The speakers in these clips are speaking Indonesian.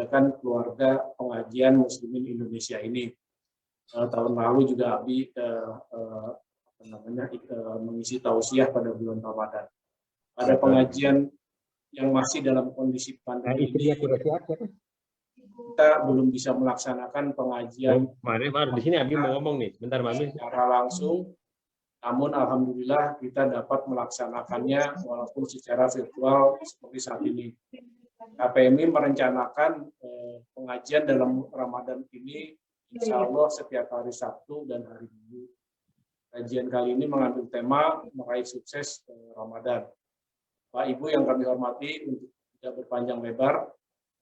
kegiatan keluarga pengajian Muslimin Indonesia ini. Tahun lalu juga Abi mengisi tausiah pada bulan Ramadan. Ada pengajian yang masih dalam kondisi pandemi ini, kita belum bisa melaksanakan pengajian. Di sini Abi mau ngomong nih, sebentar Mami. Secara langsung, namun alhamdulillah kita dapat melaksanakannya walaupun secara virtual seperti saat ini. KPMI merencanakan pengajian dalam Ramadan ini insya Allah setiap hari Sabtu dan hari Minggu. Kajian kali ini mengambil tema meraih sukses Ramadan. Pak Ibu yang kami hormati, untuk tidak berpanjang lebar,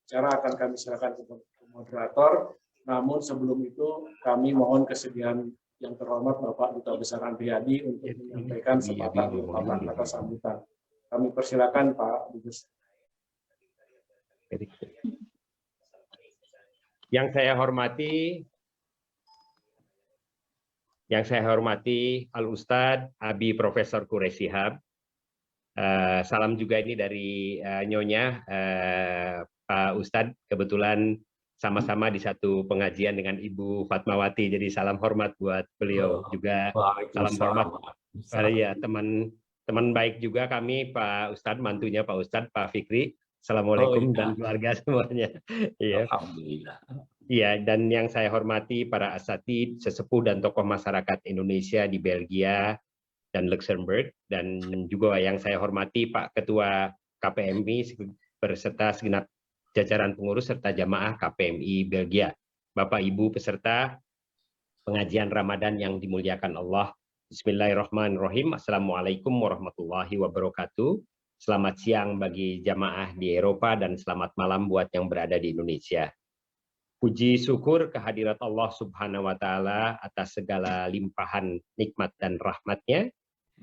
cara akan kami silakan ke moderator. Namun sebelum itu kami mohon kesediaan yang terhormat Bapak Duta Besar Andriadi untuk menyampaikan sepatah kata sambutan. Kami persilakan Pak Dubes. Yang saya hormati Al Ustadz Abi Profesor Quraish Shihab. Salam juga ini dari Nyonya Pak Ustadz, kebetulan sama-sama di satu pengajian dengan Ibu Fatmawati, jadi salam hormat buat beliau juga. Salam hormat ya teman baik juga kami Pak Ustadz, mantunya Pak Ustadz Pak Fikri. Assalamualaikum dan keluarga semuanya. Iya. Alhamdulillah. Iya, dan yang saya hormati para asatid, sesepuh dan tokoh masyarakat Indonesia di Belgia dan Luxembourg, dan juga yang saya hormati Pak Ketua KPMI beserta segenap jajaran pengurus serta jamaah KPMI Belgia, Bapak Ibu peserta pengajian Ramadan yang dimuliakan Allah. Bismillahirrahmanirrahim. Assalamualaikum warahmatullahi wabarakatuh. Selamat siang bagi jamaah di Eropa dan selamat malam buat yang berada di Indonesia. Puji syukur kehadirat Allah Subhanahu wa Ta'ala atas segala limpahan nikmat dan rahmatnya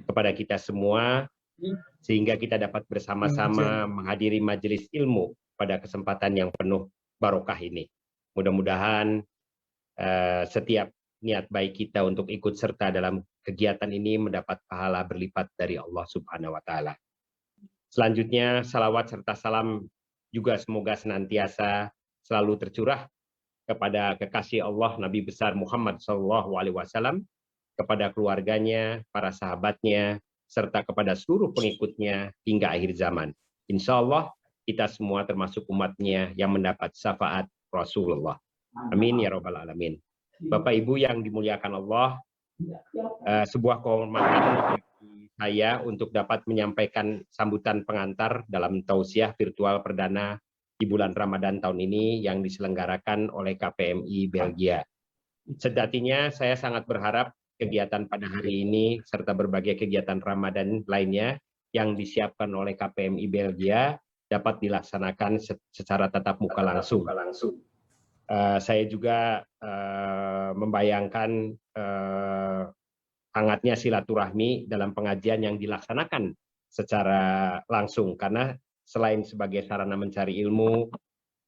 kepada kita semua, sehingga kita dapat bersama-sama menghadiri majelis ilmu pada kesempatan yang penuh barokah ini. Mudah-mudahan setiap niat baik kita untuk ikut serta dalam kegiatan ini mendapat pahala berlipat dari Allah Subhanahu wa Ta'ala. Selanjutnya, salawat serta salam juga semoga senantiasa selalu tercurah kepada kekasih Allah Nabi besar Muhammad SAW, kepada keluarganya, para sahabatnya, serta kepada seluruh pengikutnya hingga akhir zaman. Insya Allah kita semua termasuk umatnya yang mendapat syafaat Rasulullah. Amin ya Rabbal Alamin. Bapak Ibu yang dimuliakan Allah, sebuah kehormatan bagi saya untuk dapat menyampaikan sambutan pengantar dalam tausiah virtual perdana di bulan Ramadan tahun ini yang diselenggarakan oleh KPMI Belgia. Sejatinya saya sangat berharap kegiatan pada hari ini serta berbagai kegiatan Ramadan lainnya yang disiapkan oleh KPMI Belgia dapat dilaksanakan secara tatap muka langsung. Saya juga membayangkan hangatnya silaturahmi dalam pengajian yang dilaksanakan secara langsung, karena selain sebagai sarana mencari ilmu,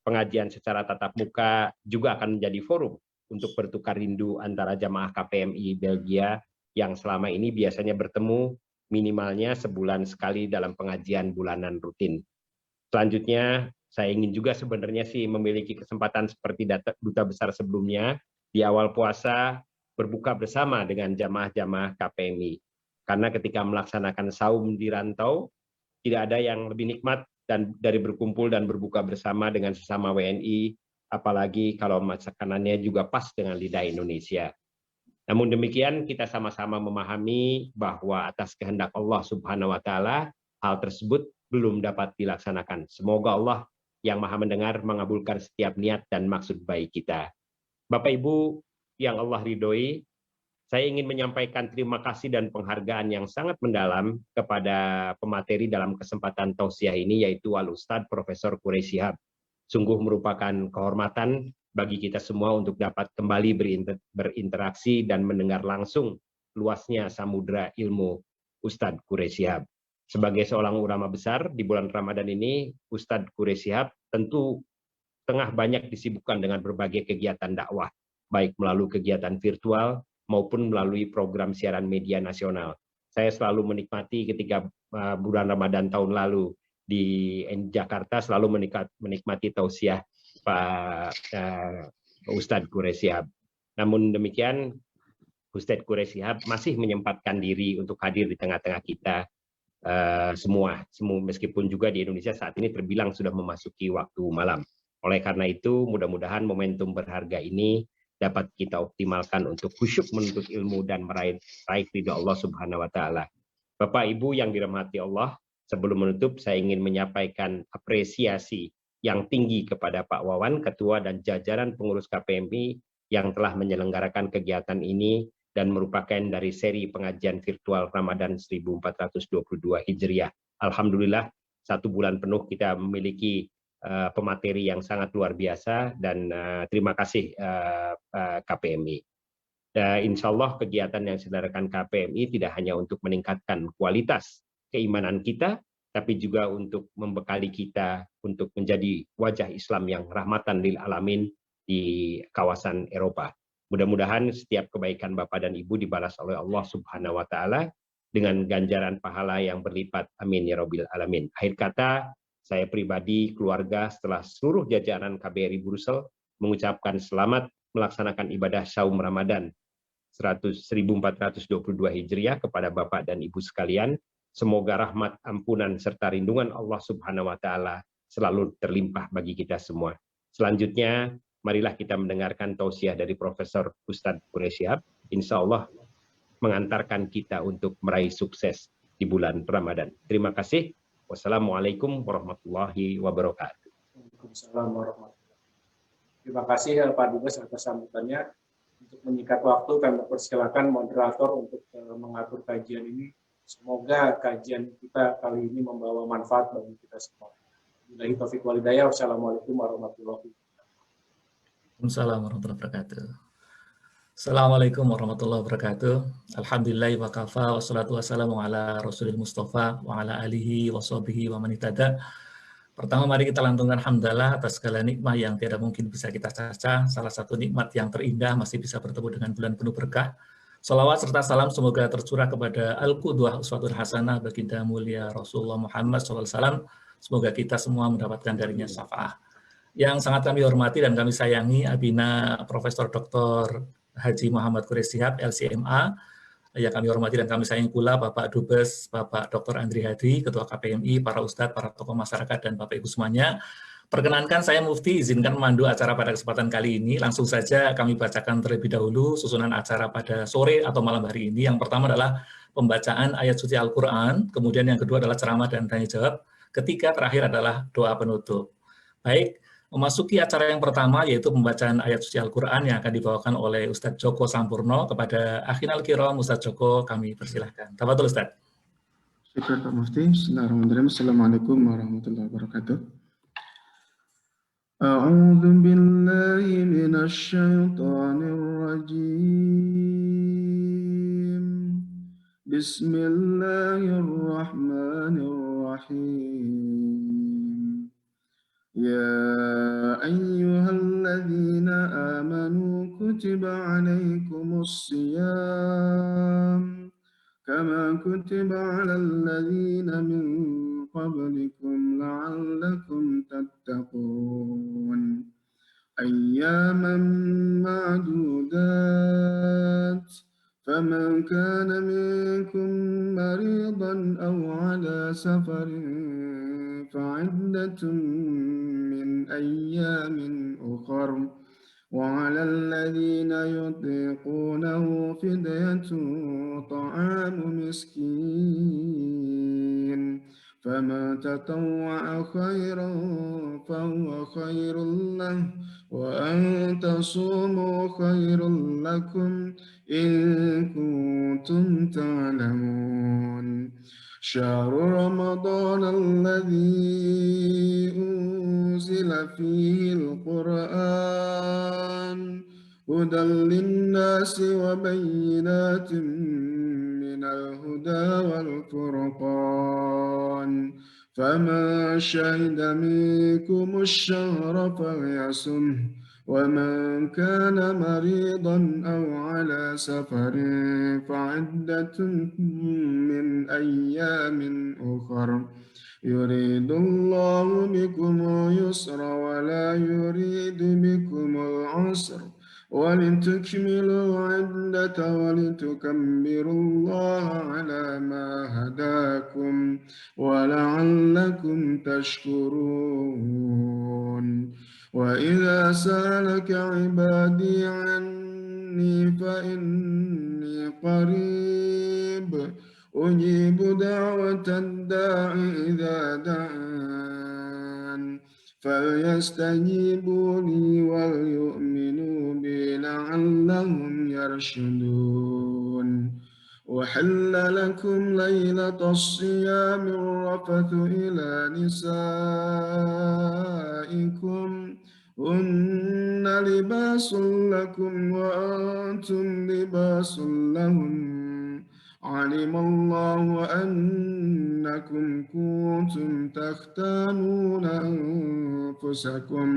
pengajian secara tatap muka juga akan menjadi forum untuk bertukar rindu antara jamaah KPMI Belgia yang selama ini biasanya bertemu minimalnya sebulan sekali dalam pengajian bulanan rutin. Selanjutnya, saya ingin juga sebenarnya sih memiliki kesempatan seperti duta besar sebelumnya, di awal puasa berbuka bersama dengan jamaah-jamaah KPMI. Karena ketika melaksanakan saum di rantau, tidak ada yang lebih nikmat dan dari berkumpul dan berbuka bersama dengan sesama WNI, apalagi kalau masakanannya juga pas dengan lidah Indonesia. Namun demikian, kita sama-sama memahami bahwa atas kehendak Allah Subhanahu wa Ta'ala, hal tersebut belum dapat dilaksanakan. Semoga Allah yang Maha Mendengar mengabulkan setiap niat dan maksud baik kita. Bapak Ibu yang Allah ridhoi, saya ingin menyampaikan terima kasih dan penghargaan yang sangat mendalam kepada pemateri dalam kesempatan tausiah ini, yaitu Al Ustadz Profesor Quraish Shihab. Sungguh merupakan kehormatan bagi kita semua untuk dapat kembali berinteraksi dan mendengar langsung luasnya samudra ilmu Ustadz Quraish Shihab. Sebagai seorang ulama besar di bulan Ramadan ini, Ustadz Quraish Shihab tentu tengah banyak disibukkan dengan berbagai kegiatan dakwah, baik melalui kegiatan virtual maupun melalui program siaran media nasional. Saya selalu menikmati ketika bulan Ramadan tahun lalu di Jakarta, selalu menikmati tausiah Pak Ustadz Quraish Shihab. Namun demikian, Ustadz Quraish Shihab masih menyempatkan diri untuk hadir di tengah-tengah kita semua, meskipun juga di Indonesia saat ini terbilang sudah memasuki waktu malam. Oleh karena itu, mudah-mudahan momentum berharga ini dapat kita optimalkan untuk khusyuk menuntut ilmu dan meraih ridha Allah Subhanahu wa Ta'ala. Bapak Ibu yang dirahmati Allah, sebelum menutup saya ingin menyampaikan apresiasi yang tinggi kepada Pak Wawan, Ketua dan jajaran pengurus KPMI yang telah menyelenggarakan kegiatan ini dan merupakan dari seri pengajian virtual Ramadan 1422 Hijriah. Alhamdulillah, 1 bulan penuh kita memiliki pemateri yang sangat luar biasa, dan terima kasih KPMI. Insya Allah kegiatan yang diselenggarakan KPMI tidak hanya untuk meningkatkan kualitas keimanan kita, tapi juga untuk membekali kita untuk menjadi wajah Islam yang rahmatan lil alamin di kawasan Eropa. Mudah-mudahan setiap kebaikan Bapak dan Ibu dibalas oleh Allah Subhanahu wa Ta'ala dengan ganjaran pahala yang berlipat. Amin ya Rabbil Alamin. Akhir kata, saya pribadi, keluarga, setelah seluruh jajaran KBRI Brussels mengucapkan selamat melaksanakan ibadah Saum Ramadan 1422 Hijriah kepada Bapak dan Ibu sekalian. Semoga rahmat, ampunan, serta rindungan Allah Subhanahu wa Ta'ala selalu terlimpah bagi kita semua. Selanjutnya, marilah kita mendengarkan tausiah dari Profesor Ustadz Quraish Shihab, insya Allah mengantarkan kita untuk meraih sukses di bulan Ramadan. Terima kasih. Wassalamualaikum warahmatullahi wabarakatuh. Waalaikumsalam warahmatullahi wabarakatuh. Terima kasih Pak Dubes atas sambutannya. Untuk menyingkat waktu, kami persilakan moderator untuk mengatur kajian ini. Semoga kajian kita kali ini membawa manfaat bagi kita semua. Billahi taufiq wal hidayah. Wassalamualaikum warahmatullahi wabarakatuh. Waalaikumsalam warahmatullahi wabarakatuh. Assalamualaikum warahmatullahi wabarakatuh. Alhamdulillah wa kafa wassalatu wassalamu ala Rasulil Mustafa wa ala alihi wa sahbihi wa man ihtada. Pertama, mari kita lantunkan hamdalah atas segala nikmat yang tiada mungkin bisa kita caca. Salah satu nikmat yang terindah masih bisa bertemu dengan bulan penuh berkah. Salawat serta salam semoga tercurah kepada Al-Qudwah Uswatun Hasanah baginda mulia Rasulullah Muhammad SAW. Semoga kita semua mendapatkan darinya syafaat. Yang sangat kami hormati dan kami sayangi Abina Profesor Dr. Haji Muhammad Quraish Shihab, LCMA. Yang kami hormati dan kami sayangi pula Bapak Dubes, Bapak Dr. Andri Hadi, Ketua KPMI, para Ustadz, para tokoh masyarakat, dan Bapak Ibu semuanya. Perkenankan saya Mufti izinkan memandu acara pada kesempatan kali ini. Langsung saja kami bacakan terlebih dahulu susunan acara pada sore atau malam hari ini. Yang pertama adalah pembacaan ayat suci Al-Quran, kemudian yang kedua adalah ceramah dan tanya jawab, ketiga terakhir adalah doa penutup. Baik, memasuki acara yang pertama yaitu pembacaan ayat suci Al-Quran yang akan dibawakan oleh Ustadz Joko Sampurno. Kepada Akhinal Kiram, Ustadz Joko kami persilahkan. Tafadhol Ustadz. Syukur Pak Mufti. Bismillahirrahmanirrahim. Assalamualaikum warahmatullahi wabarakatuh. A'udzu billahi minasy syaithanir rajim. Bismillahirrahmanirrahim. Ya ayyuhalladzina amanu kutiba alaikumus shiyam kama kutiba alal ladzina min qablikum la'allakum tattaqun. Ayyaman ma'dudat. فمن كان منكم مريضا أو على سفر فعدة من أيام أخر وعلى الذين يطيقونه فدية طعام مسكين فمن تطوع خيرا فهو خير له وأن تصوموا خير لكم إن كنتم تعلمون. شهر رمضان الذي أنزل فيه القرآن هدى للناس وبينات من الهدى والفرقان فمن شهد منكم الشهر فليصمه ومن كان مريضا أو على سفر فعدة من أيام أخر يريد الله بكم اليسر ولا يريد بكم العسر ولتكملوا العدة ولتكبروا الله على ما هداكم ولعلكم تشكرون وإذا سألك عبادي عني فإني قريب أجيب دعوة الداع إذا دعان فليستجيبوا لي وليؤمنوا بي لعلهم يرشدون أحل لكم ليلة الصيام الرفث إلى نسائكم هن لباس لكم وأنتم لباس لهم علم الله أنكم كنتم تختانون أنفسكم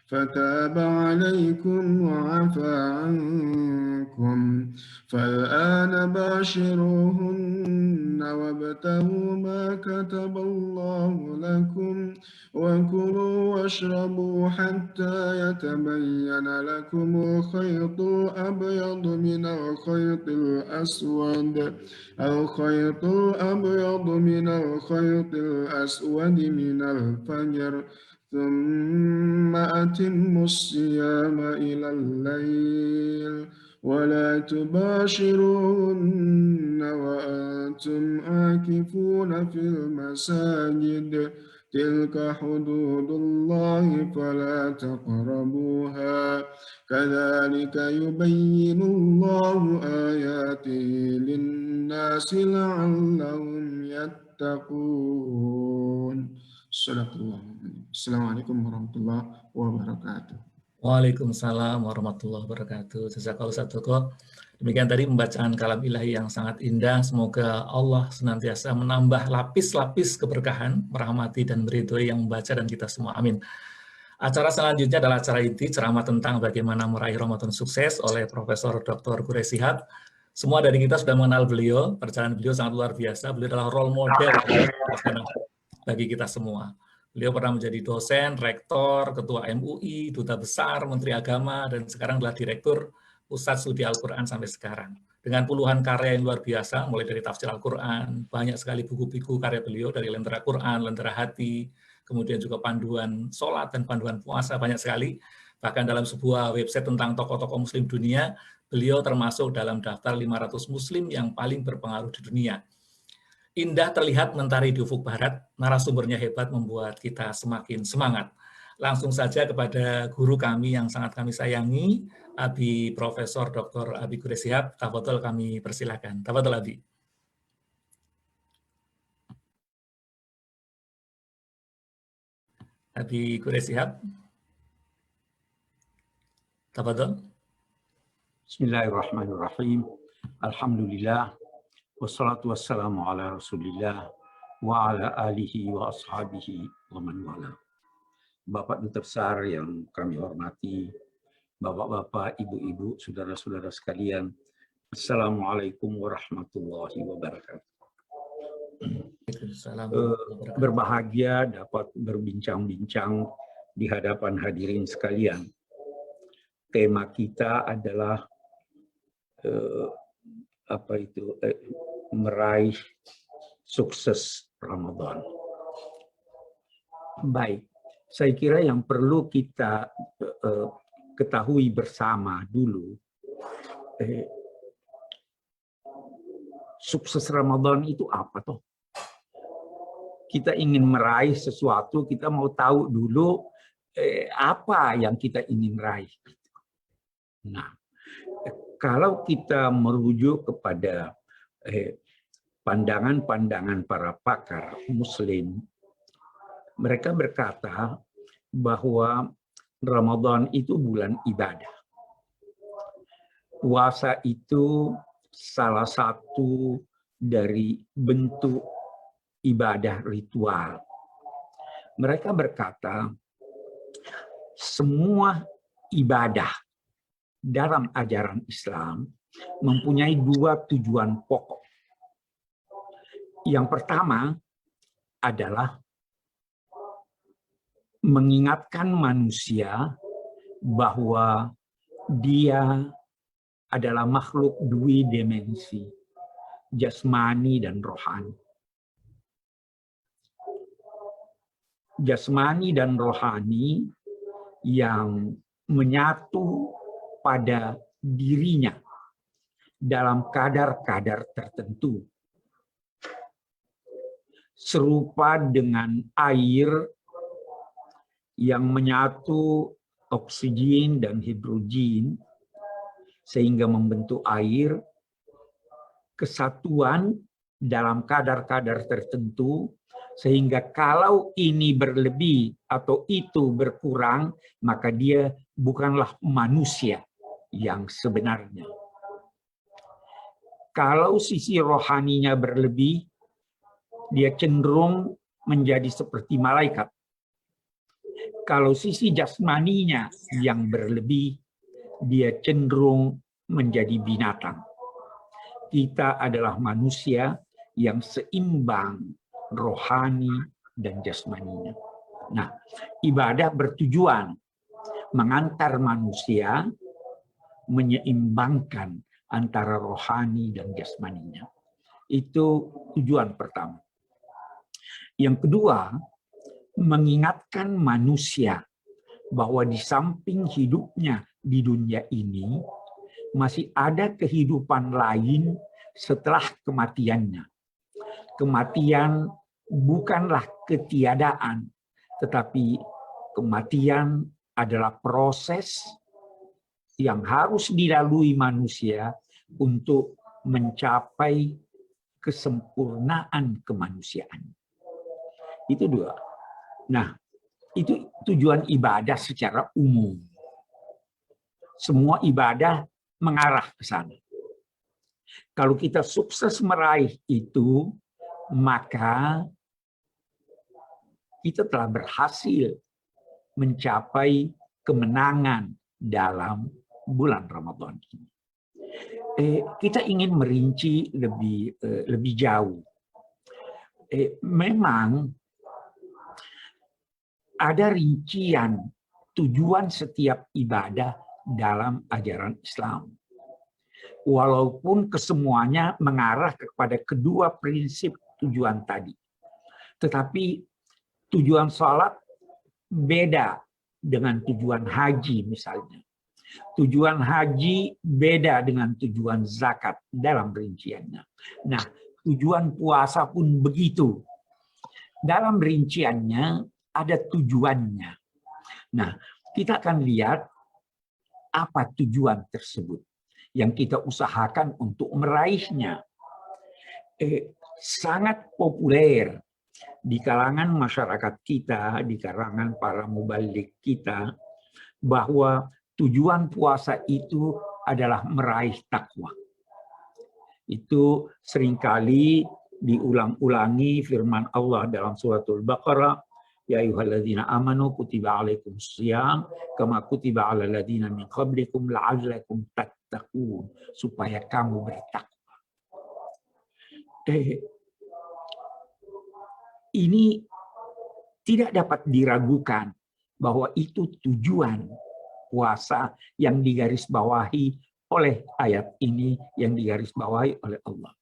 فتاب عليكم وعفى عنكم فالآن باشروهن وابتغوا ما كتب الله لكم وكلوا واشربوا حتى يتبين لكم الخيط الأبيض من الخيط الأسود الخيط الأبيض من الخيط الأسود من الفجر ثم أتموا الصيام إلى الليل ولا تباشروهن وأنتم عاكفون في المساجد تلك حدود الله فلا تقربوها كذلك يبين الله آياته للناس لعلهم يتقون. Assalamualaikum warahmatullahi wabarakatuh. Waalaikumsalam warahmatullahi wabarakatuh. Jazakallahu khairan. Demikian tadi pembacaan kalam ilahi yang sangat indah. Semoga Allah senantiasa menambah lapis-lapis keberkahan, merahmati dan meridhoi yang membaca dan kita semua. Amin. Acara selanjutnya adalah acara inti ceramah tentang bagaimana meraih Ramadan sukses oleh Profesor Dr. Quraish Shihab. Semua dari kita sudah mengenal beliau, perjalanan beliau sangat luar biasa. Beliau adalah role model bagi kita semua. Beliau pernah menjadi dosen, rektor, ketua MUI, duta besar, menteri agama, dan sekarang adalah direktur Pusat Studi Al-Quran sampai sekarang. Dengan puluhan karya yang luar biasa, mulai dari tafsir Al-Quran, banyak sekali buku-buku karya beliau, dari Lentera Quran, Lentera Hati, kemudian juga panduan sholat dan panduan puasa, banyak sekali. Bahkan dalam sebuah website tentang tokoh-tokoh muslim dunia, beliau termasuk dalam daftar 500 muslim yang paling berpengaruh di dunia. Indah terlihat mentari di ufuk barat, narasumbernya hebat membuat kita semakin semangat. Langsung saja kepada guru kami yang sangat kami sayangi, Abi Profesor Dr. Abi Quraish Shihab, tafadhol kami persilakan. Tafadhol Abi. Abi Quraish Shihab. Tafadhol. Bismillahirrahmanirrahim. Alhamdulillah. Wassalatu wassalamu ala rasulillah wa ala alihi wa ashabihi wa man wala. Bapak Duta Besar yang kami hormati, bapak-bapak, ibu-ibu, saudara-saudara sekalian, Assalamualaikum warahmatullahi wabarakatuh. Berbahagia dapat berbincang-bincang di hadapan hadirin sekalian. Tema kita adalah meraih sukses Ramadan. Baik, saya kira yang perlu kita ketahui bersama dulu, sukses Ramadan itu apa toh? Kita ingin meraih sesuatu, kita mau tahu dulu apa yang kita ingin raih. Nah, kalau kita merujuk kepada pandangan-pandangan para pakar Muslim, mereka berkata bahwa Ramadan itu bulan ibadah. Puasa itu salah satu dari bentuk ibadah ritual. Mereka berkata semua ibadah dalam ajaran Islam mempunyai dua tujuan pokok. Yang pertama adalah mengingatkan manusia bahwa dia adalah makhluk dua dimensi, jasmani dan rohani. Jasmani dan rohani yang menyatu pada dirinya dalam kadar-kadar tertentu. Serupa dengan air yang menyatu oksigen dan hidrogen sehingga membentuk air, kesatuan dalam kadar-kadar tertentu, sehingga kalau ini berlebih atau itu berkurang, maka dia bukanlah manusia yang sebenarnya. Kalau sisi rohaninya berlebih, dia cenderung menjadi seperti malaikat. Kalau sisi jasmaninya yang berlebih, dia cenderung menjadi binatang. Kita adalah manusia yang seimbang rohani dan jasmaninya. Nah, ibadah bertujuan mengantar manusia menyeimbangkan antara rohani dan jasmaninya. Itu tujuan pertama. Yang kedua, mengingatkan manusia bahwa di samping hidupnya di dunia ini masih ada kehidupan lain setelah kematiannya. Kematian bukanlah ketiadaan, tetapi kematian adalah proses yang harus dilalui manusia untuk mencapai kesempurnaan kemanusiaan. Itu dua. Nah, itu tujuan ibadah secara umum. Semua ibadah mengarah ke sana. Kalau kita sukses meraih itu, maka kita telah berhasil mencapai kemenangan dalam bulan Ramadan ini. Kita ingin merinci lebih jauh. Memang ada rincian tujuan setiap ibadah dalam ajaran Islam. Walaupun kesemuanya mengarah kepada kedua prinsip tujuan tadi. Tetapi tujuan sholat beda dengan tujuan haji misalnya. Tujuan haji beda dengan tujuan zakat dalam rinciannya. Nah, tujuan puasa pun begitu. Dalam rinciannya ada tujuannya. Nah, kita akan lihat apa tujuan tersebut yang kita usahakan untuk meraihnya. Sangat populer di kalangan masyarakat kita, di kalangan para mubalik kita, bahwa tujuan puasa itu adalah meraih takwa. Itu seringkali diulang-ulangi firman Allah dalam suratul Baqarah, ya ayyuhalladzina amanu kutiba alaikumus shiyam kama kutiba alal ladzina min qablikum la'allakum tattaqun, supaya kamu bertakwa. Ini tidak dapat diragukan bahwa itu tujuan puasa yang digarisbawahi oleh ayat ini, yang digarisbawahi oleh Allah.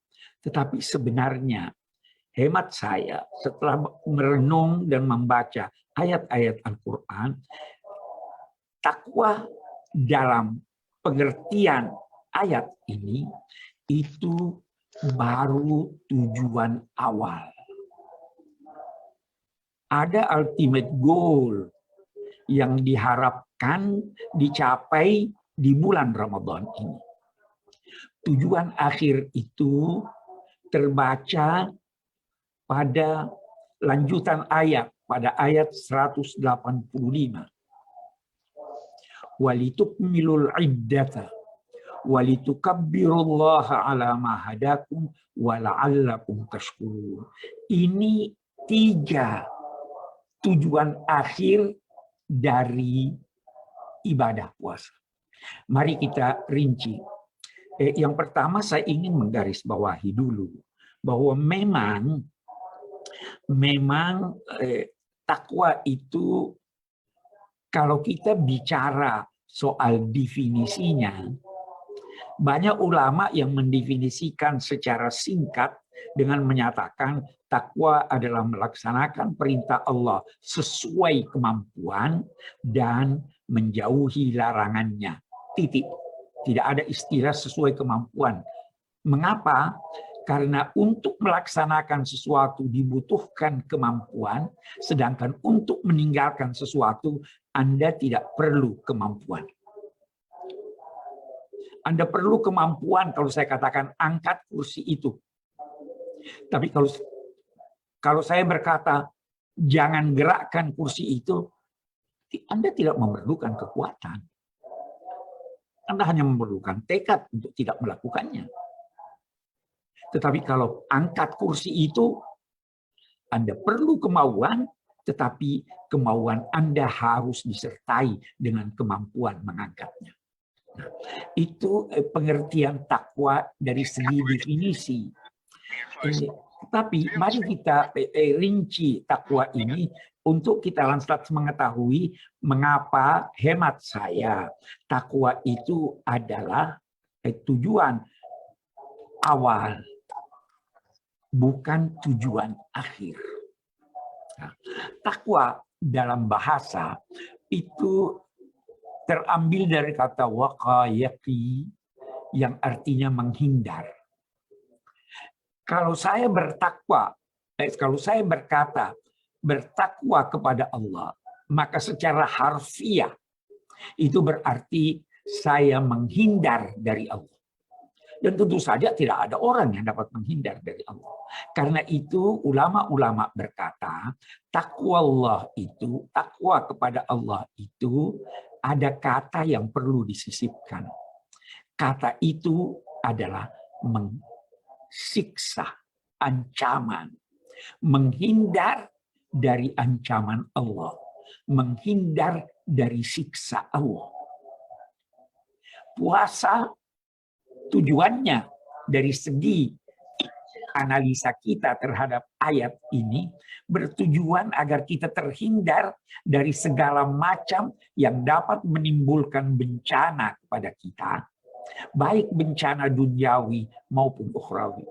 Tetapi sebenarnya hemat saya setelah merenung dan membaca ayat-ayat Al-Quran, takwa dalam pengertian ayat ini itu baru tujuan awal. Ada ultimate goal yang diharapkan dicapai di bulan Ramadan ini. Tujuan akhir itu terbaca pada lanjutan ayat, pada ayat 185. Walitukmilul iddata walitukabbirullaha ala ma hadakum wa la'allakum tashkurun. Ini 3 tujuan akhir dari ibadah puasa. Mari kita rinci. Yang pertama saya ingin menggarisbawahi dulu bahwa memang takwa itu Kalau kita bicara soal definisinya, banyak ulama yang mendefinisikan secara singkat dengan menyatakan takwa adalah melaksanakan perintah Allah sesuai kemampuan dan menjauhi larangannya. Titik. Tidak ada istilah sesuai kemampuan. Mengapa? Karena untuk melaksanakan sesuatu dibutuhkan kemampuan, sedangkan untuk meninggalkan sesuatu Anda tidak perlu kemampuan. Anda perlu kemampuan kalau saya katakan angkat kursi itu. Tapi kalau saya berkata jangan gerakkan kursi itu, Anda tidak memerlukan kekuatan. Anda hanya memerlukan tekad untuk tidak melakukannya. Tetapi kalau angkat kursi itu, Anda perlu kemauan, tetapi kemauan Anda harus disertai dengan kemampuan mengangkatnya. Nah, itu pengertian takwa dari segi definisi. Tapi mari kita rinci takwa ini untuk kita lantas mengetahui mengapa hemat saya takwa itu adalah tujuan awal, bukan tujuan akhir. Nah, takwa dalam bahasa itu terambil dari kata waqayati yang artinya menghindar. Kalau saya bertakwa, kalau saya berkata bertakwa kepada Allah, maka secara harfiah itu berarti saya menghindar dari Allah. Dan tentu saja tidak ada orang yang dapat menghindar dari Allah. Karena itu ulama-ulama berkata, takwa kepada Allah itu ada kata yang perlu disisipkan. Kata itu adalah siksa, ancaman, menghindar dari ancaman Allah, menghindar dari siksa Allah. Puasa tujuannya dari segi analisa kita terhadap ayat ini bertujuan agar kita terhindar dari segala macam yang dapat menimbulkan bencana kepada kita, baik bencana duniawi maupun ukhrawi.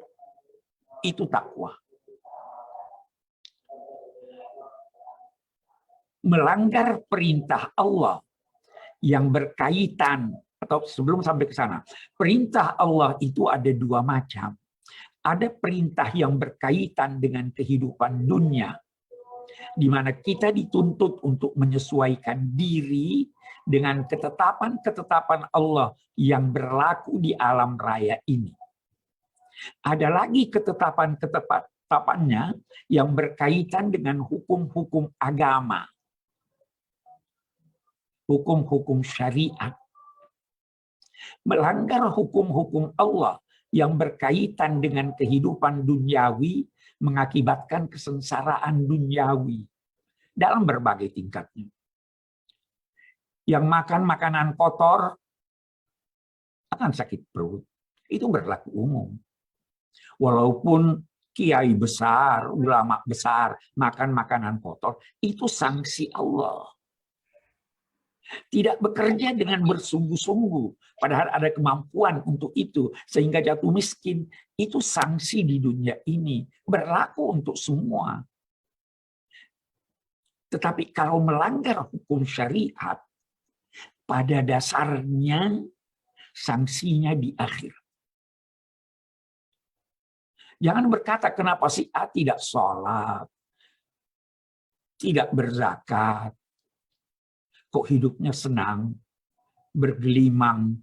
Itu takwa. Melanggar perintah Allah yang berkaitan, atau sebelum sampai ke sana, perintah Allah itu ada dua macam. Ada perintah yang berkaitan dengan kehidupan dunia, di mana kita dituntut untuk menyesuaikan diri dengan ketetapan-ketetapan Allah yang berlaku di alam raya ini. Ada lagi ketetapan-ketetapannya yang berkaitan dengan hukum-hukum agama, hukum-hukum syariat. Melanggar hukum-hukum Allah yang berkaitan dengan kehidupan duniawi mengakibatkan kesengsaraan duniawi dalam berbagai tingkatnya. Yang makan makanan kotor akan sakit perut. Itu berlaku umum. Walaupun kiai besar, ulama besar makan makanan kotor, itu sanksi Allah. Tidak bekerja dengan bersungguh-sungguh, padahal ada kemampuan untuk itu, sehingga jatuh miskin. Itu sanksi di dunia ini, berlaku untuk semua. Tetapi kalau melanggar hukum syariat, pada dasarnya sanksinya di akhir. Jangan berkata, kenapa si A tidak sholat, tidak berzakat, kok hidupnya senang, bergelimang,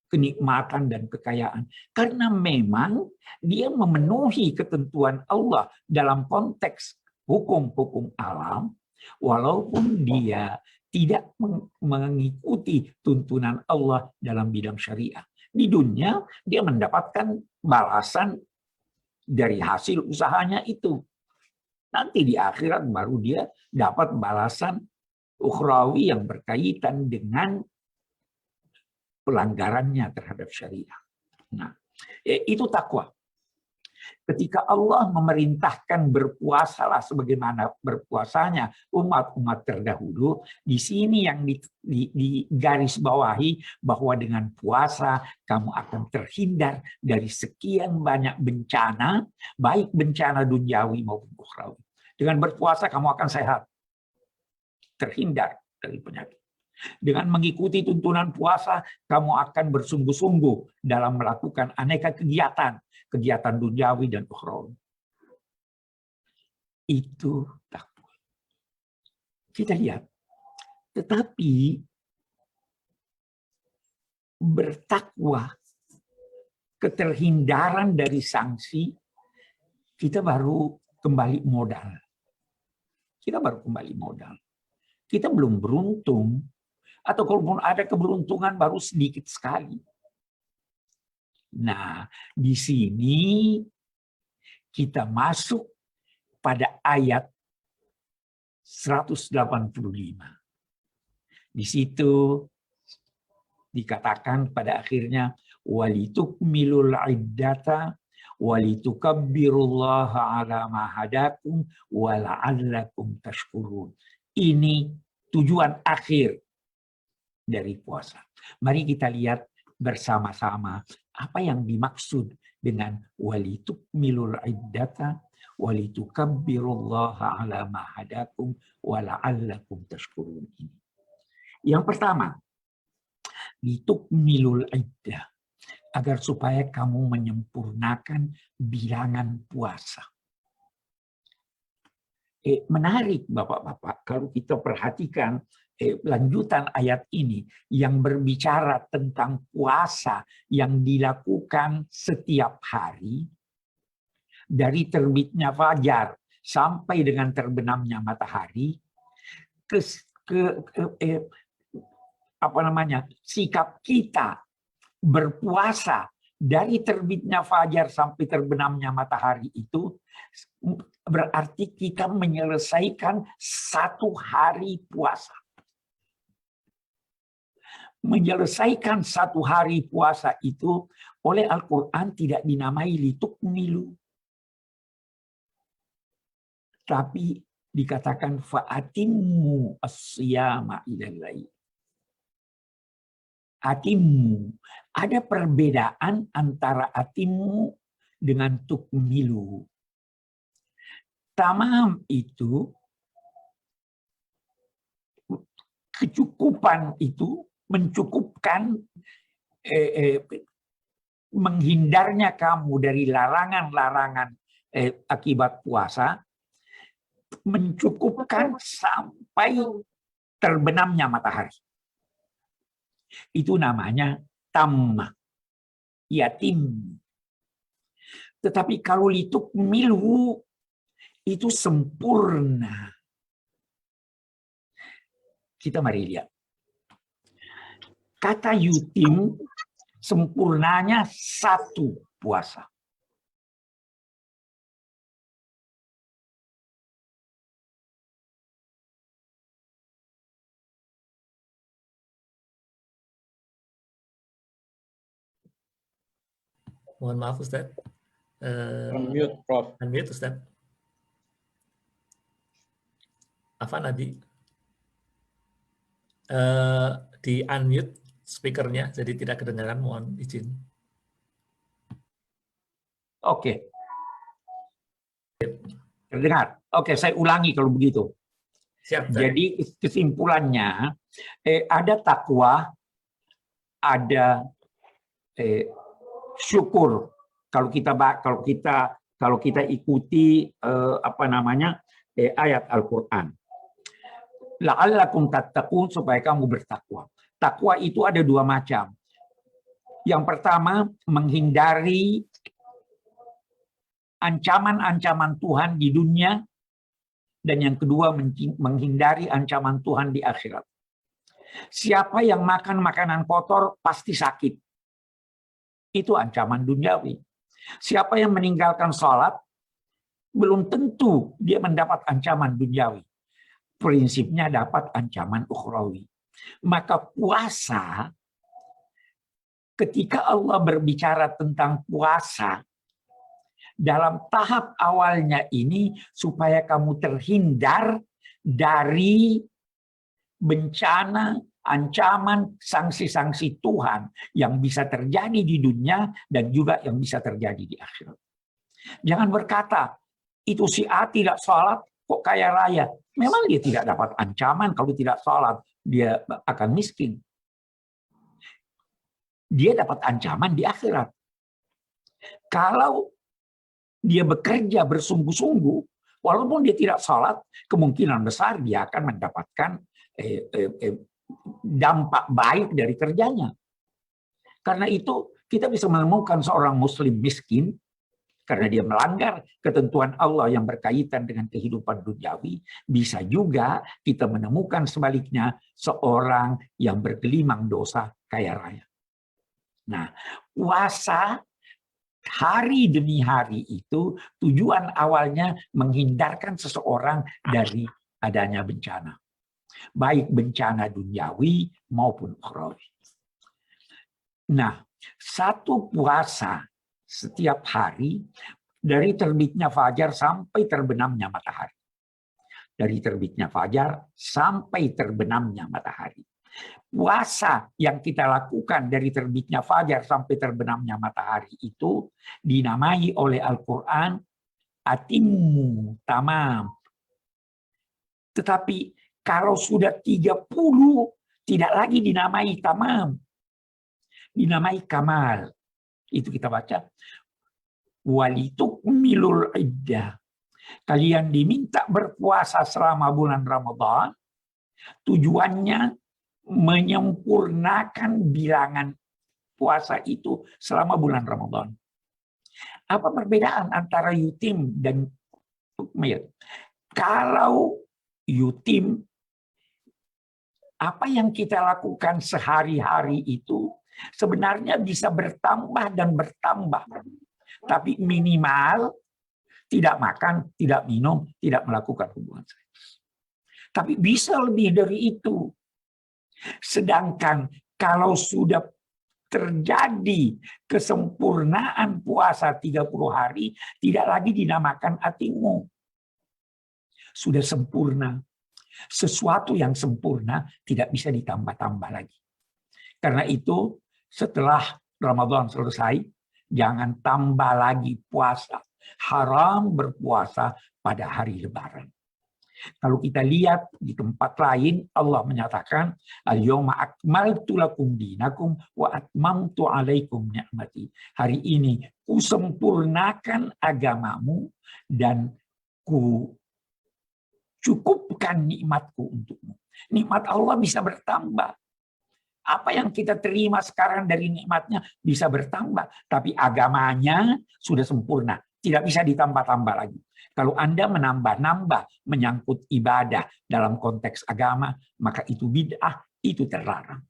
kenikmatan dan kekayaan. Karena memang dia memenuhi ketentuan Allah dalam konteks hukum-hukum alam, walaupun dia tidak mengikuti tuntunan Allah dalam bidang syariah. Di dunia, dia mendapatkan balasan dari hasil usahanya itu. Nanti di akhirat baru dia dapat balasan ukhrawi yang berkaitan dengan pelanggarannya terhadap syariah. Nah, itu takwa. Ketika Allah memerintahkan berpuasalah sebagaimana berpuasanya umat-umat terdahulu, di sini yang di garis bawahi bahwa dengan puasa kamu akan terhindar dari sekian banyak bencana, baik bencana duniawi maupun ukhrawi. Dengan berpuasa kamu akan sehat, terhindar dari penyakit. Dengan mengikuti tuntunan puasa, kamu akan bersungguh-sungguh dalam melakukan aneka kegiatan duniawi dan ukhrawi. Itu takwa. Kita lihat. Tetapi bertakwa, keterhindaran dari sanksi, kita baru kembali modal. Kita belum beruntung, atau kalaupun ada keberuntungan baru sedikit sekali. Nah, di sini kita masuk pada ayat 185. Di situ dikatakan pada akhirnya walitukmilul iddata walitukabbirullaha ala ma hadakum wa la'allakum tashkurun. Ini tujuan akhir dari puasa. Mari kita lihat bersama-sama apa yang dimaksud dengan walitukmilul iddata walitukabbirullaha ala ma hadakum wa la'allakum tashkurun ini. Yang pertama, litukmilul iddah, agar supaya kamu menyempurnakan bilangan puasa. Menarik Bapak-bapak kalau kita perhatikan lanjutan ayat ini yang berbicara tentang puasa yang dilakukan setiap hari dari terbitnya fajar sampai dengan terbenamnya matahari, sikap kita berpuasa dari terbitnya fajar sampai terbenamnya matahari itu berarti kita menyelesaikan satu hari puasa. Menyelesaikan satu hari puasa itu oleh Al-Quran tidak dinamai litukmilu, tapi dikatakan fa'atimmu as-siyama ilal lail. Atimmu. Ada perbedaan antara atimmu dengan tukmilu. Tamam itu, kecukupan itu, mencukupkan menghindarnya kamu dari larangan-larangan akibat puasa, mencukupkan sampai terbenamnya matahari. Itu namanya tamma, yatim. Tetapi kalau litukmilu itu sempurna. Kita mari lihat. Kata yutim sempurnanya satu puasa. Mohon maaf Ustaz. Unmute, Prof. Unmute Ustaz. Afan Adi. Di unmute speakernya, jadi tidak kedengaran, mohon izin. Oke. Terdengar. Oke, saya ulangi kalau begitu. Siap. Jadi kesimpulannya ada takwa, ada syukur. Kalau kita ikuti ayat Al-Qur'an. La'allakum tattaqun, supaya kamu bertakwa. Takwa itu ada dua macam. Yang pertama, menghindari ancaman-ancaman Tuhan di dunia, dan yang kedua menghindari ancaman Tuhan di akhirat. Siapa yang makan makanan kotor pasti sakit. Itu ancaman duniawi. Siapa yang meninggalkan sholat belum tentu dia mendapat ancaman duniawi. Prinsipnya dapat ancaman ukhrawi. Maka puasa, ketika Allah berbicara tentang puasa dalam tahap awalnya ini supaya kamu terhindar dari bencana, ancaman, sanksi-sanksi Tuhan yang bisa terjadi di dunia dan juga yang bisa terjadi di akhirat. Jangan berkata, itu si A tidak sholat, kok kaya raya. Memang dia tidak dapat ancaman kalau tidak sholat, dia akan miskin. Dia dapat ancaman di akhirat. Kalau dia bekerja bersungguh-sungguh, walaupun dia tidak sholat, kemungkinan besar dia akan mendapatkan dampak baik dari kerjanya. Karena itu kita bisa menemukan seorang muslim miskin karena dia melanggar ketentuan Allah yang berkaitan dengan kehidupan duniawi. Bisa juga kita menemukan sebaliknya seorang yang bergelimang dosa kaya raya. Nah, puasa hari demi hari itu tujuan awalnya menghindarkan seseorang dari adanya bencana. Baik bencana duniawi maupun ukhrawi. Nah, satu puasa setiap hari dari terbitnya fajar sampai terbenamnya matahari. Dari terbitnya fajar sampai terbenamnya matahari. Puasa yang kita lakukan dari terbitnya fajar sampai terbenamnya matahari itu dinamai oleh Al-Quran atimmu tamam. Tetapi kalau sudah 30 tidak lagi dinamai tamam. Dinamai kamal. Itu kita baca. Walitukmilul iddah. Kalian diminta berpuasa selama bulan Ramadan. Tujuannya menyempurnakan bilangan puasa itu selama bulan Ramadan. Apa perbedaan antara yutim dan tukmil? Kalau yutim, apa yang kita lakukan sehari-hari itu sebenarnya bisa bertambah dan bertambah. Tapi minimal tidak makan, tidak minum, tidak melakukan hubungan seks. Tapi bisa lebih dari itu. Sedangkan kalau sudah terjadi kesempurnaan puasa 30 hari, tidak lagi dinamakan atimmu. Sudah sempurna. Sesuatu yang sempurna tidak bisa ditambah-tambah lagi. Karena itu setelah Ramadan selesai, jangan tambah lagi puasa. Haram berpuasa pada hari Lebaran. Kalau kita lihat di tempat lain, Allah menyatakan, Al-yawma akmaltu lakum dinakum wa atmamtu alaikum ni'mati. Hari ini kusempurnakan agamamu dan ku cukupkan nikmatku untukmu. Nikmat Allah bisa bertambah. Apa yang kita terima sekarang dari nikmatnya bisa bertambah. Tapi agamanya sudah sempurna. Tidak bisa ditambah-tambah lagi. Kalau Anda menambah-nambah menyangkut ibadah dalam konteks agama, maka itu bid'ah, itu terlarang.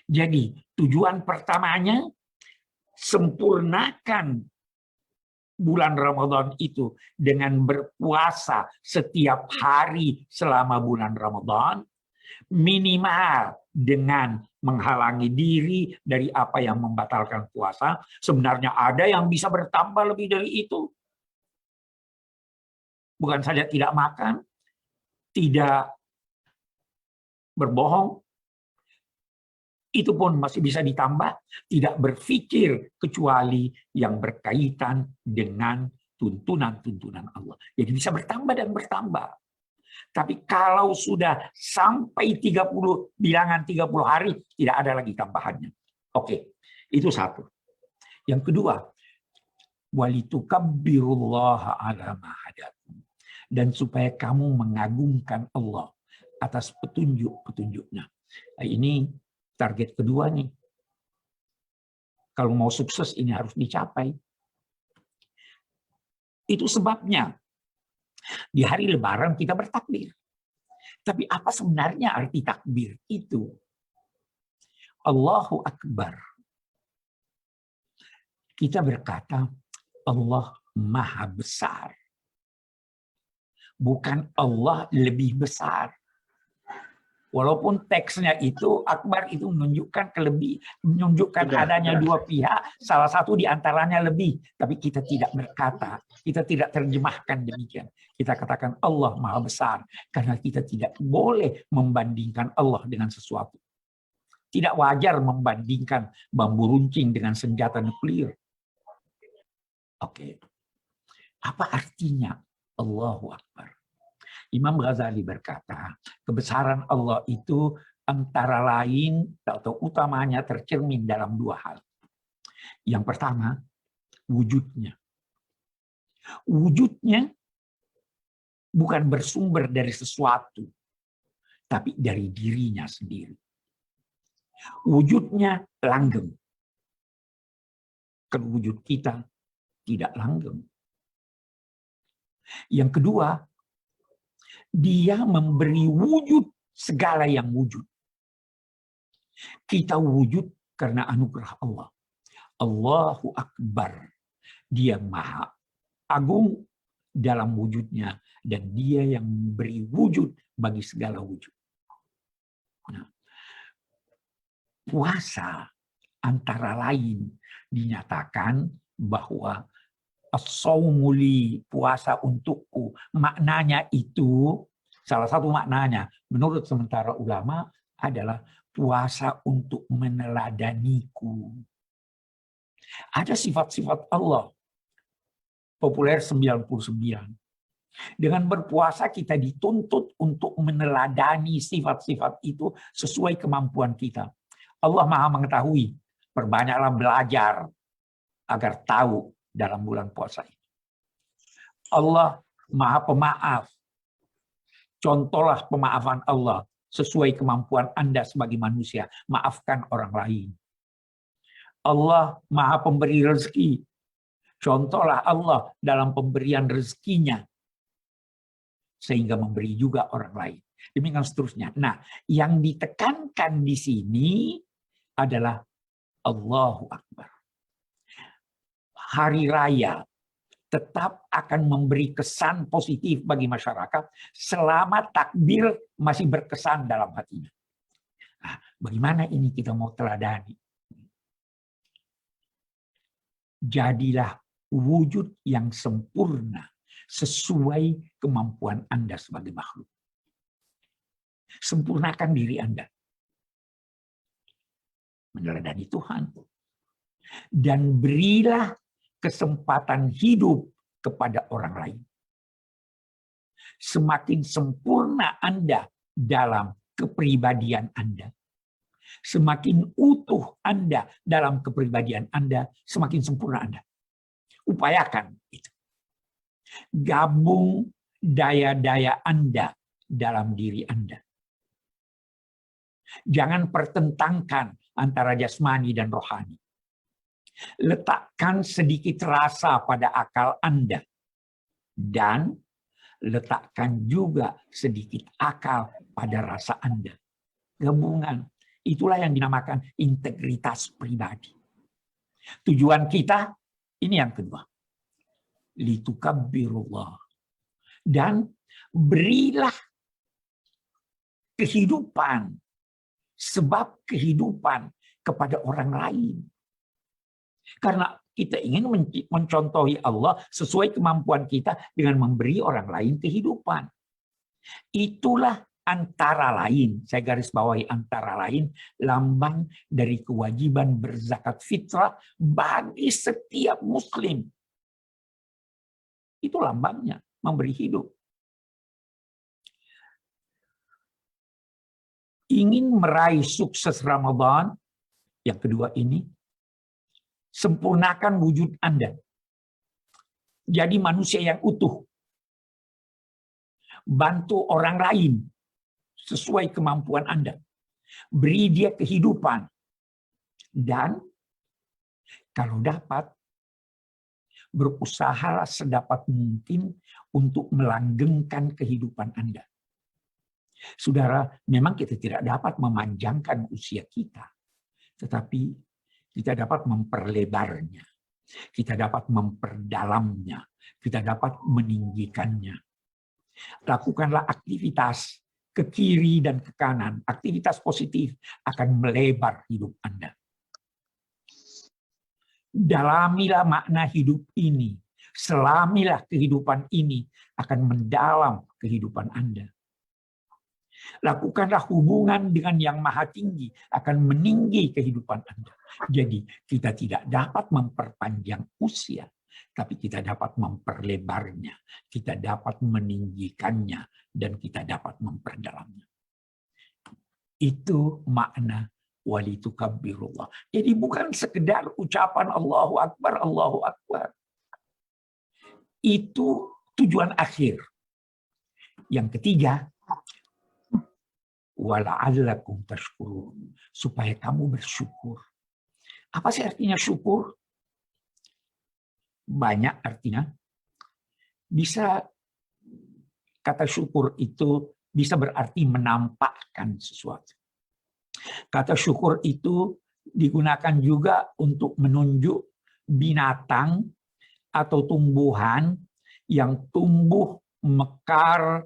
Jadi tujuan pertamanya, sempurnakan bulan Ramadan itu dengan berpuasa setiap hari selama bulan Ramadan, minimal dengan menghalangi diri dari apa yang membatalkan puasa. Sebenarnya ada yang bisa bertambah lebih dari itu. Bukan saja tidak makan, tidak berbohong, itu pun masih bisa ditambah, tidak berpikir kecuali yang berkaitan dengan tuntunan-tuntunan Allah. Jadi bisa bertambah dan bertambah. Tapi kalau sudah sampai 30 bilangan 30 hari, tidak ada lagi tambahannya. Oke, itu satu. Yang kedua, walitukabbirullaha ala ma hadakum. Dan supaya kamu mengagungkan Allah atas petunjuk-petunjuknya. Nah, ini target kedua nih. Kalau mau sukses ini harus dicapai. Itu sebabnya di hari Lebaran kita bertakbir. Tapi apa sebenarnya arti takbir itu? Allahu Akbar. Kita berkata Allah Maha Besar. Bukan Allah lebih besar. Walaupun teksnya itu akbar itu menunjukkan adanya dua pihak, salah satu di antaranya lebih, tapi kita tidak berkata, kita tidak terjemahkan demikian. Kita katakan Allah Maha Besar karena kita tidak boleh membandingkan Allah dengan sesuatu. Tidak wajar membandingkan bambu runcing dengan senjata nuklir. Oke. Apa artinya Allahu Akbar? Imam Ghazali berkata, kebesaran Allah itu antara lain atau utamanya tercermin dalam dua hal. Yang pertama, wujudnya. Wujudnya bukan bersumber dari sesuatu, tapi dari dirinya sendiri. Wujudnya langgeng. Kan wujud kita tidak langgeng. Yang kedua, dia memberi wujud segala yang wujud. Kita wujud karena anugerah Allah. Allahu Akbar. Dia Maha Agung dalam wujudnya. Dan dia yang memberi wujud bagi segala wujud. Nah, puasa antara lain dinyatakan bahwa as-saumuli, puasa untukku, maknanya itu, salah satu maknanya menurut sementara ulama adalah puasa untuk meneladaniku. Ada sifat-sifat Allah, populer 99. Dengan berpuasa kita dituntut untuk meneladani sifat-sifat itu sesuai kemampuan kita. Allah Maha mengetahui, perbanyaklah belajar agar tahu dalam bulan puasa ini. Allah Maha Pemaaf. Contohlah pemaafan Allah sesuai kemampuan Anda sebagai manusia. Maafkan orang lain. Allah Maha Pemberi rezeki. Contohlah Allah dalam pemberian rezekinya. Sehingga memberi juga orang lain. Demikian seterusnya. Nah, yang ditekankan di sini adalah Allahu Akbar. Hari raya tetap akan memberi kesan positif bagi masyarakat selama takbir masih berkesan dalam hatinya. Nah, bagaimana ini kita mau teladani? Jadilah wujud yang sempurna sesuai kemampuan Anda sebagai makhluk. Sempurnakan diri Anda. Meneladani Tuhan. Dan berilah kesempatan hidup kepada orang lain. Semakin sempurna Anda dalam kepribadian Anda, semakin utuh Anda dalam kepribadian Anda, semakin sempurna Anda. Upayakan itu. Gabung daya-daya Anda dalam diri Anda. Jangan pertentangkan antara jasmani dan rohani. Letakkan sedikit rasa pada akal Anda. Dan letakkan juga sedikit akal pada rasa Anda. Gabungan. Itulah yang dinamakan integritas pribadi. Tujuan kita, ini yang kedua. Litukabbirullah. Dan berilah kehidupan, sebab kehidupan kepada orang lain. Karena kita ingin mencontohi Allah sesuai kemampuan kita dengan memberi orang lain kehidupan. Itulah antara lain, saya garis bawahi antara lain, lambang dari kewajiban berzakat fitrah bagi setiap muslim. Itu lambangnya, memberi hidup. Ingin meraih sukses Ramadan, yang kedua ini, sempurnakan wujud Anda. Jadi manusia yang utuh. Bantu orang lain sesuai kemampuan Anda. Beri dia kehidupan. Dan kalau dapat, berusahalah sedapat mungkin untuk melanggengkan kehidupan Anda. Saudara, memang kita tidak dapat memanjangkan usia kita. Tetapi kita dapat memperlebarnya. Kita dapat memperdalamnya. Kita dapat meninggikannya. Lakukanlah aktivitas ke kiri dan ke kanan. Aktivitas positif akan melebar hidup Anda. Dalamilah makna hidup ini. Selamilah kehidupan ini akan mendalam kehidupan Anda. Lakukanlah hubungan dengan yang maha tinggi, akan meninggi kehidupan Anda. Jadi kita tidak dapat memperpanjang usia, tapi kita dapat memperlebarnya, kita dapat meninggikannya, dan kita dapat memperdalamnya. Itu makna walitukabbirullah. Jadi bukan sekedar ucapan Allahu Akbar, Allahu Akbar. Itu tujuan akhir. Yang ketiga, wala'allakum tashkurun, supaya kamu bersyukur. Apa sih artinya syukur? Banyak artinya. Bisa, kata syukur itu bisa berarti menampakkan sesuatu. Kata syukur itu digunakan juga untuk menunjuk binatang atau tumbuhan yang tumbuh mekar,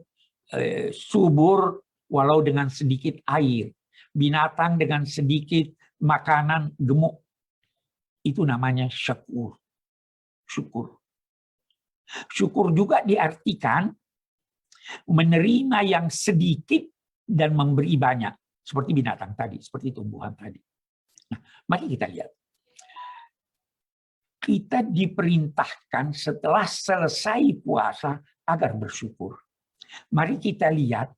subur, walau dengan sedikit air. Binatang dengan sedikit makanan gemuk. Itu namanya syukur. Syukur. Syukur juga diartikan menerima yang sedikit dan memberi banyak. Seperti binatang tadi, seperti tumbuhan tadi. Nah, mari kita lihat. Kita diperintahkan setelah selesai puasa agar bersyukur. Mari kita lihat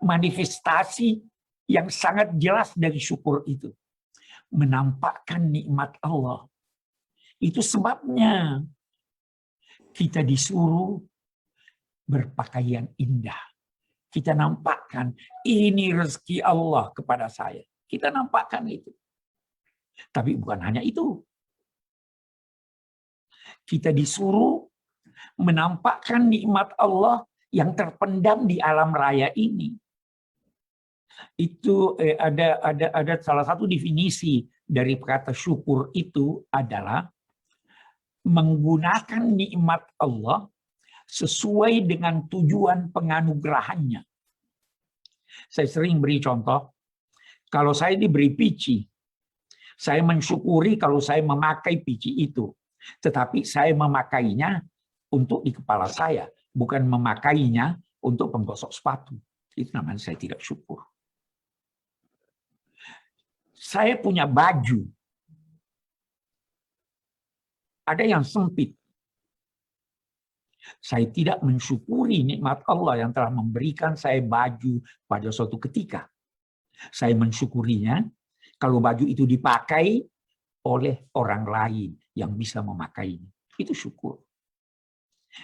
manifestasi yang sangat jelas dari syukur itu. Menampakkan nikmat Allah. Itu sebabnya kita disuruh berpakaian indah. Kita nampakkan ini rezeki Allah kepada saya. Kita nampakkan itu. Tapi bukan hanya itu. Kita disuruh menampakkan nikmat Allah yang terpendam di alam raya ini. Itu ada salah satu definisi dari kata syukur itu adalah menggunakan nikmat Allah sesuai dengan tujuan penganugerahannya. Saya sering beri contoh, kalau saya diberi pici, saya mensyukuri kalau saya memakai pici itu. Tetapi saya memakainya untuk di kepala saya, bukan memakainya untuk penggosok sepatu. Itu namanya saya tidak syukur. Saya punya baju. Ada yang sempit. Saya tidak mensyukuri nikmat Allah yang telah memberikan saya baju pada suatu ketika. Saya mensyukurinya kalau baju itu dipakai oleh orang lain yang bisa memakainya. Itu syukur.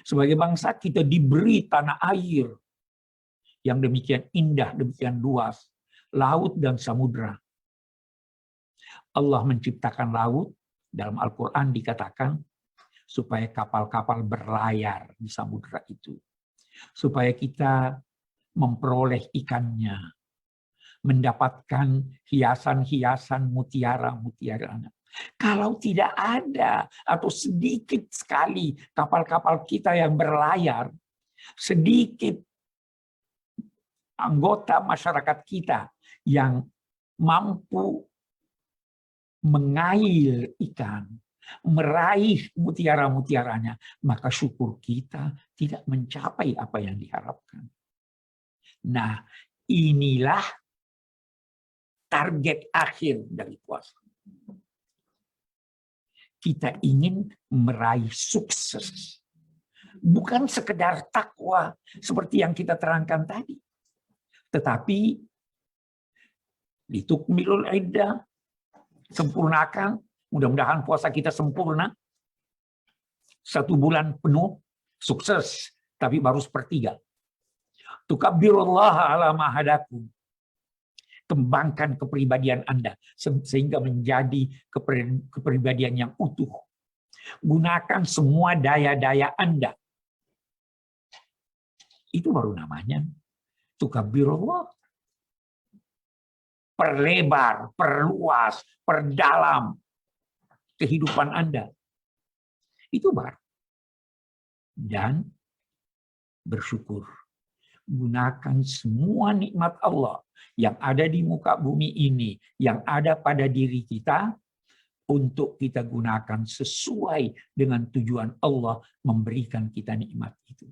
Sebagai bangsa kita diberi tanah air yang demikian indah, demikian luas. Laut dan samudra. Allah menciptakan laut, dalam Al-Quran dikatakan, supaya kapal-kapal berlayar di samudra itu. Supaya kita memperoleh ikannya. Mendapatkan hiasan-hiasan mutiara-mutiara. Kalau tidak ada atau sedikit sekali kapal-kapal kita yang berlayar, sedikit anggota masyarakat kita yang mampu mengail ikan, meraih mutiara-mutiaranya, maka syukur kita tidak mencapai apa yang diharapkan. Nah, inilah target akhir dari puasa. Kita ingin meraih sukses. Bukan sekedar takwa seperti yang kita terangkan tadi. Tetapi litukmilul iddah, sempurnakan, mudah-mudahan puasa kita sempurna. 1 bulan penuh, sukses, tapi baru sepertiga. Tukabbirullaha ala ma hadakum. Kembangkan kepribadian Anda sehingga menjadi kepribadian yang utuh. Gunakan semua daya-daya Anda. Itu baru namanya tukabbirullah. Perlebar, perluas, perdalam kehidupan Anda. Itu baru. Dan bersyukur. gunakan semua nikmat Allah yang ada di muka bumi ini, yang ada pada diri kita, untuk kita gunakan sesuai dengan tujuan Allah memberikan kita nikmat itu.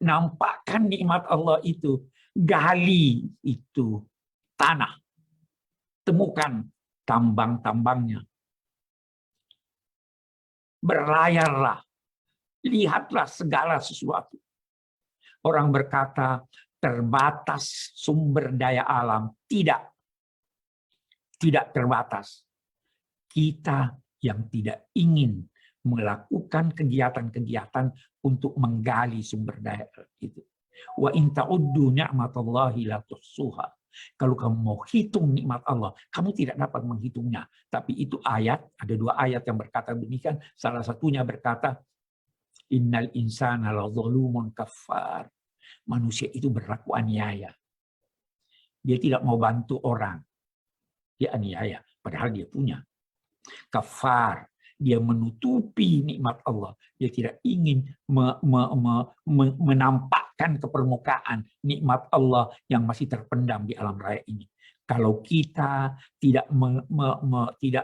Nampakkan nikmat Allah itu, gali itu tanah, temukan tambang-tambangnya. Berlayarlah, lihatlah segala sesuatu. Orang berkata, terbatas sumber daya alam. Tidak. Tidak terbatas. Kita yang tidak ingin melakukan kegiatan-kegiatan untuk menggali sumber daya itu. Wa in ta'uddu ni'matallahi la tuhsuha. Kalau kamu mau hitung nikmat Allah, kamu tidak dapat menghitungnya. Tapi itu ayat, ada 2 ayat yang berkata demikian. Salah satunya berkata, innal insana ladzalumun kafar. Manusia itu berlaku aniaya. Dia tidak mau bantu orang. Dia aniaya, padahal dia punya. Kafar, dia menutupi nikmat Allah. Dia tidak ingin menampakkan ke permukaan nikmat Allah yang masih terpendam di alam raya ini. Kalau kita tidak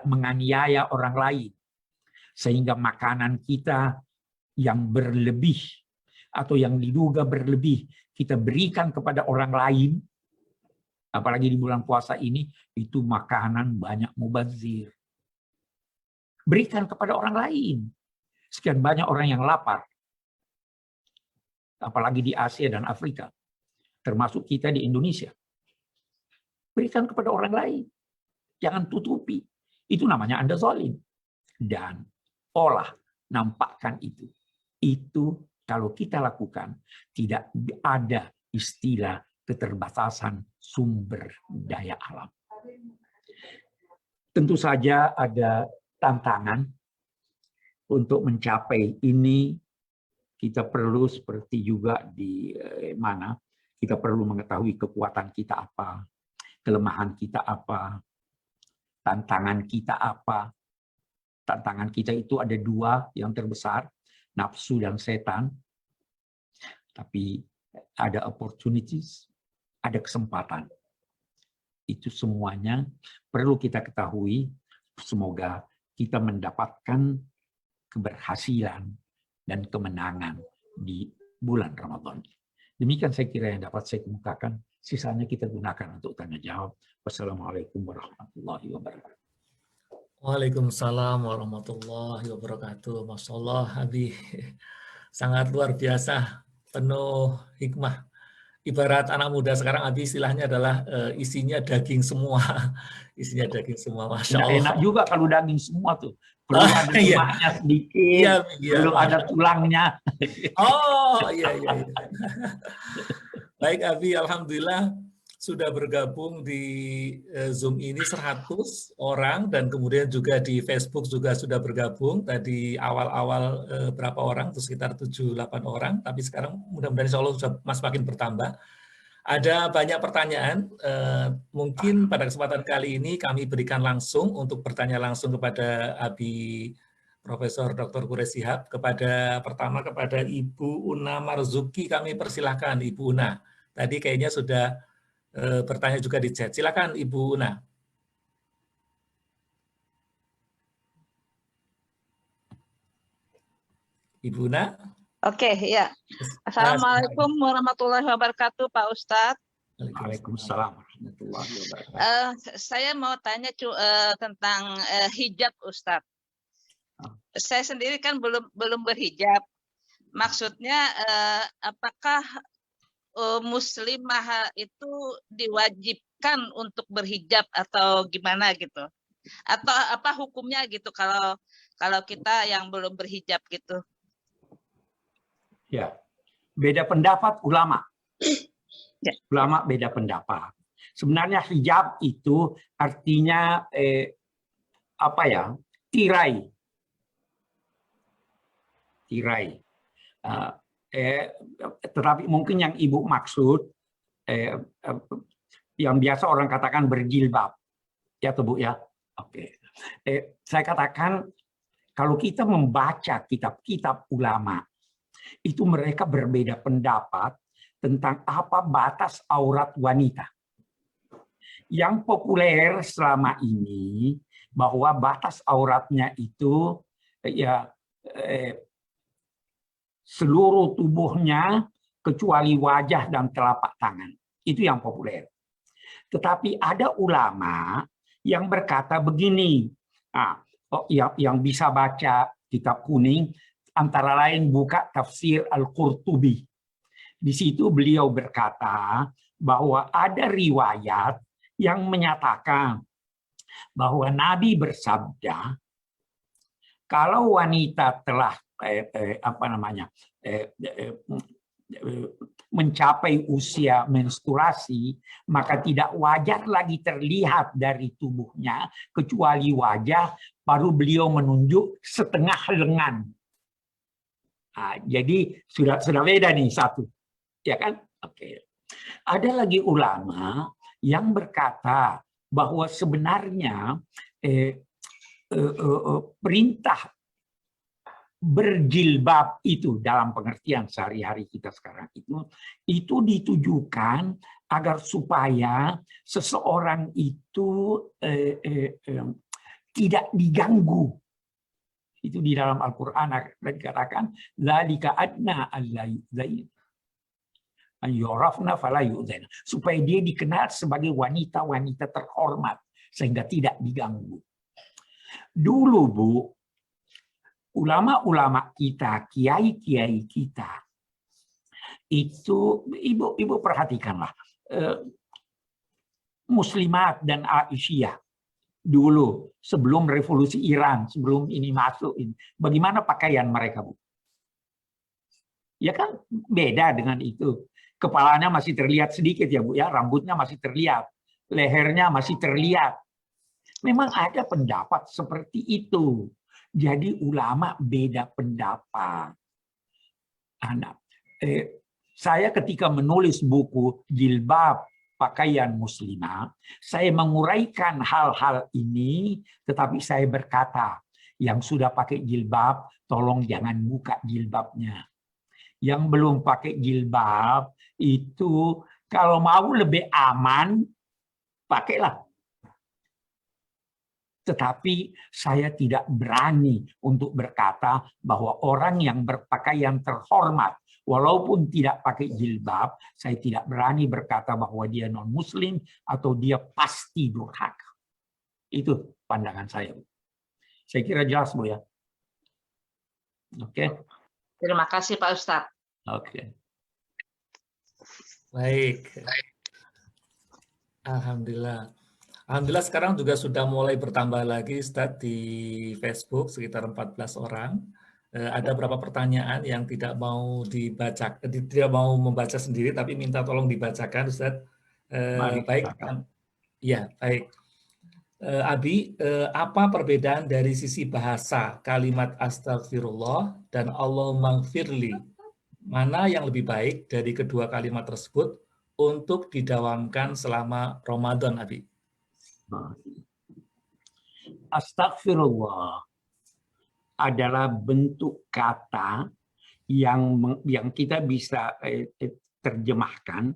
menganiaya orang lain, sehingga makanan kita yang berlebih atau yang diduga berlebih kita berikan kepada orang lain, apalagi di bulan puasa ini, itu makanan banyak mubazir. Berikan kepada orang lain. Sekian banyak orang yang lapar. Apalagi di Asia dan Afrika. Termasuk kita di Indonesia. Berikan kepada orang lain. Jangan tutupi. Itu namanya Anda zalim. Dan olah, nampakkan itu. Itu kalau kita lakukan, tidak ada istilah keterbatasan sumber daya alam. Tentu saja ada tantangan untuk mencapai ini. Kita perlu seperti juga di mana kita perlu mengetahui kekuatan kita apa, kelemahan kita apa, tantangan kita apa. Tantangan kita itu ada 2 yang terbesar, nafsu dan setan. Tapi ada opportunities, ada kesempatan. Itu semuanya perlu kita ketahui. Semoga kita mendapatkan keberhasilan dan kemenangan di bulan Ramadan. Demikian saya kira yang dapat saya kemukakan. Sisanya kita gunakan untuk tanya jawab. Wassalamualaikum warahmatullahi wabarakatuh. Waalaikumsalam warahmatullahi wabarakatuh. Masya Allah, Habib. Sangat luar biasa, penuh hikmah. Ibarat anak muda sekarang, Abi, istilahnya adalah isinya daging semua. Isinya daging semua, Masya Allah. Enak juga kalau daging semua tuh. Perlu ada lemaknya sedikit, perlu ada tulangnya. Oh, iya. Baik, Abi, Alhamdulillah sudah bergabung di Zoom ini 100 orang, dan kemudian juga di Facebook juga sudah bergabung. Tadi awal-awal berapa orang, itu sekitar 7-8 orang, tapi sekarang mudah-mudahan insya Allah sudah makin bertambah. Ada banyak pertanyaan, mungkin pada kesempatan kali ini kami berikan langsung untuk bertanya langsung kepada Abi Profesor Dr. Quraish Shihab. Pertama kepada Ibu Una Marzuki, kami persilahkan Ibu Una. Tadi kayaknya sudah bertanya juga di chat. Silakan Ibu Una. Ibu Una. Oke, ya. Assalamualaikum warahmatullahi wabarakatuh, Pak Ustadz. Waalaikumsalam warahmatullahi wabarakatuh. Saya mau tanya tentang hijab, Ustadz. Saya sendiri kan belum berhijab. Maksudnya, apakah muslimah itu diwajibkan untuk berhijab atau gimana gitu? Atau apa hukumnya gitu kalau kita yang belum berhijab gitu? Ya, beda pendapat ulama. Ya. Ulama beda pendapat. Sebenarnya hijab itu artinya tirai. Tetapi mungkin yang Ibu maksud yang biasa orang katakan berjilbab, ya tuh Bu ya. Oke. Saya katakan kalau kita membaca kitab-kitab ulama, itu mereka berbeda pendapat tentang apa batas aurat wanita. Yang populer selama ini bahwa batas auratnya itu ya seluruh tubuhnya kecuali wajah dan telapak tangan. Itu yang populer. Tetapi ada ulama yang berkata begini, yang bisa baca kitab kuning, antara lain buka tafsir Al-Qurtubi. Di situ beliau berkata bahwa ada riwayat yang menyatakan bahwa Nabi bersabda, kalau wanita telah mencapai usia menstruasi, maka tidak wajar lagi terlihat dari tubuhnya kecuali wajah, baru beliau menunjuk setengah lengan. Jadi sudah beda nih satu, ya kan? Oke. Ada lagi ulama yang berkata bahwa sebenarnya perintah berjilbab itu dalam pengertian sehari-hari kita sekarang itu ditujukan agar supaya seseorang itu tidak diganggu. Itu di dalam Al-Quran dikatakan dzalika adna ayyurafna fala yu'dzaina, supaya dia dikenal sebagai wanita-wanita terhormat sehingga tidak diganggu. Dulu Bu, ulama-ulama kita, kiai-kiai kita, itu ibu perhatikanlah, Muslimat dan Aisyah dulu sebelum revolusi Iran, sebelum ini masuk, bagaimana pakaian mereka, Bu? Ya kan beda dengan itu. Kepalanya masih terlihat sedikit ya Bu ya, rambutnya masih terlihat, lehernya masih terlihat. Memang ada pendapat seperti itu. Jadi ulama beda pendapat. Saya ketika menulis buku Jilbab Pakaian Muslimah, saya menguraikan hal-hal ini, tetapi saya berkata, yang sudah pakai jilbab, tolong jangan buka jilbabnya. Yang belum pakai jilbab, itu kalau mau lebih aman, pakailah. Tetapi saya tidak berani untuk berkata bahwa orang yang berpakaian terhormat, walaupun tidak pakai jilbab, saya tidak berani berkata bahwa dia non-muslim atau dia pasti durhaka. Itu pandangan saya. Saya kira jelas, Bu ya. Oke. Terima kasih Pak Ustadz. Oke. Baik. Alhamdulillah. Alhamdulillah sekarang juga sudah mulai bertambah lagi Ustadz di Facebook, sekitar 14 orang. Ada beberapa pertanyaan yang tidak mau dibaca, tidak mau membaca sendiri, tapi minta tolong dibacakan, Ustadz. Baik, ya baik. Abi, apa perbedaan dari sisi bahasa kalimat astagfirullah dan Allahumma gfirli? Mana yang lebih baik dari kedua kalimat tersebut untuk didawamkan selama Ramadan, Abi? Astagfirullah adalah bentuk kata yang kita bisa terjemahkan,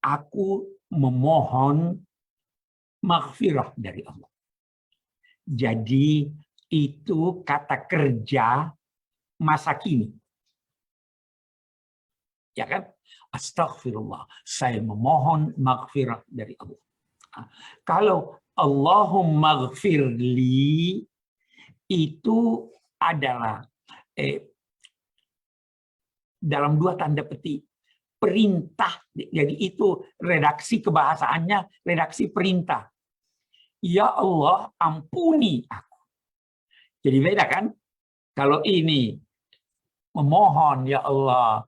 aku memohon maghfirah dari Allah. Jadi itu kata kerja masa kini. Ya kan? Astagfirullah, saya memohon maghfirah dari Allah. Kalau Allahumma gfirli itu adalah dalam dua tanda petik perintah. Jadi itu redaksi kebahasaannya redaksi perintah. Ya Allah, ampuni aku. Jadi beda kan? Kalau ini memohon, ya Allah,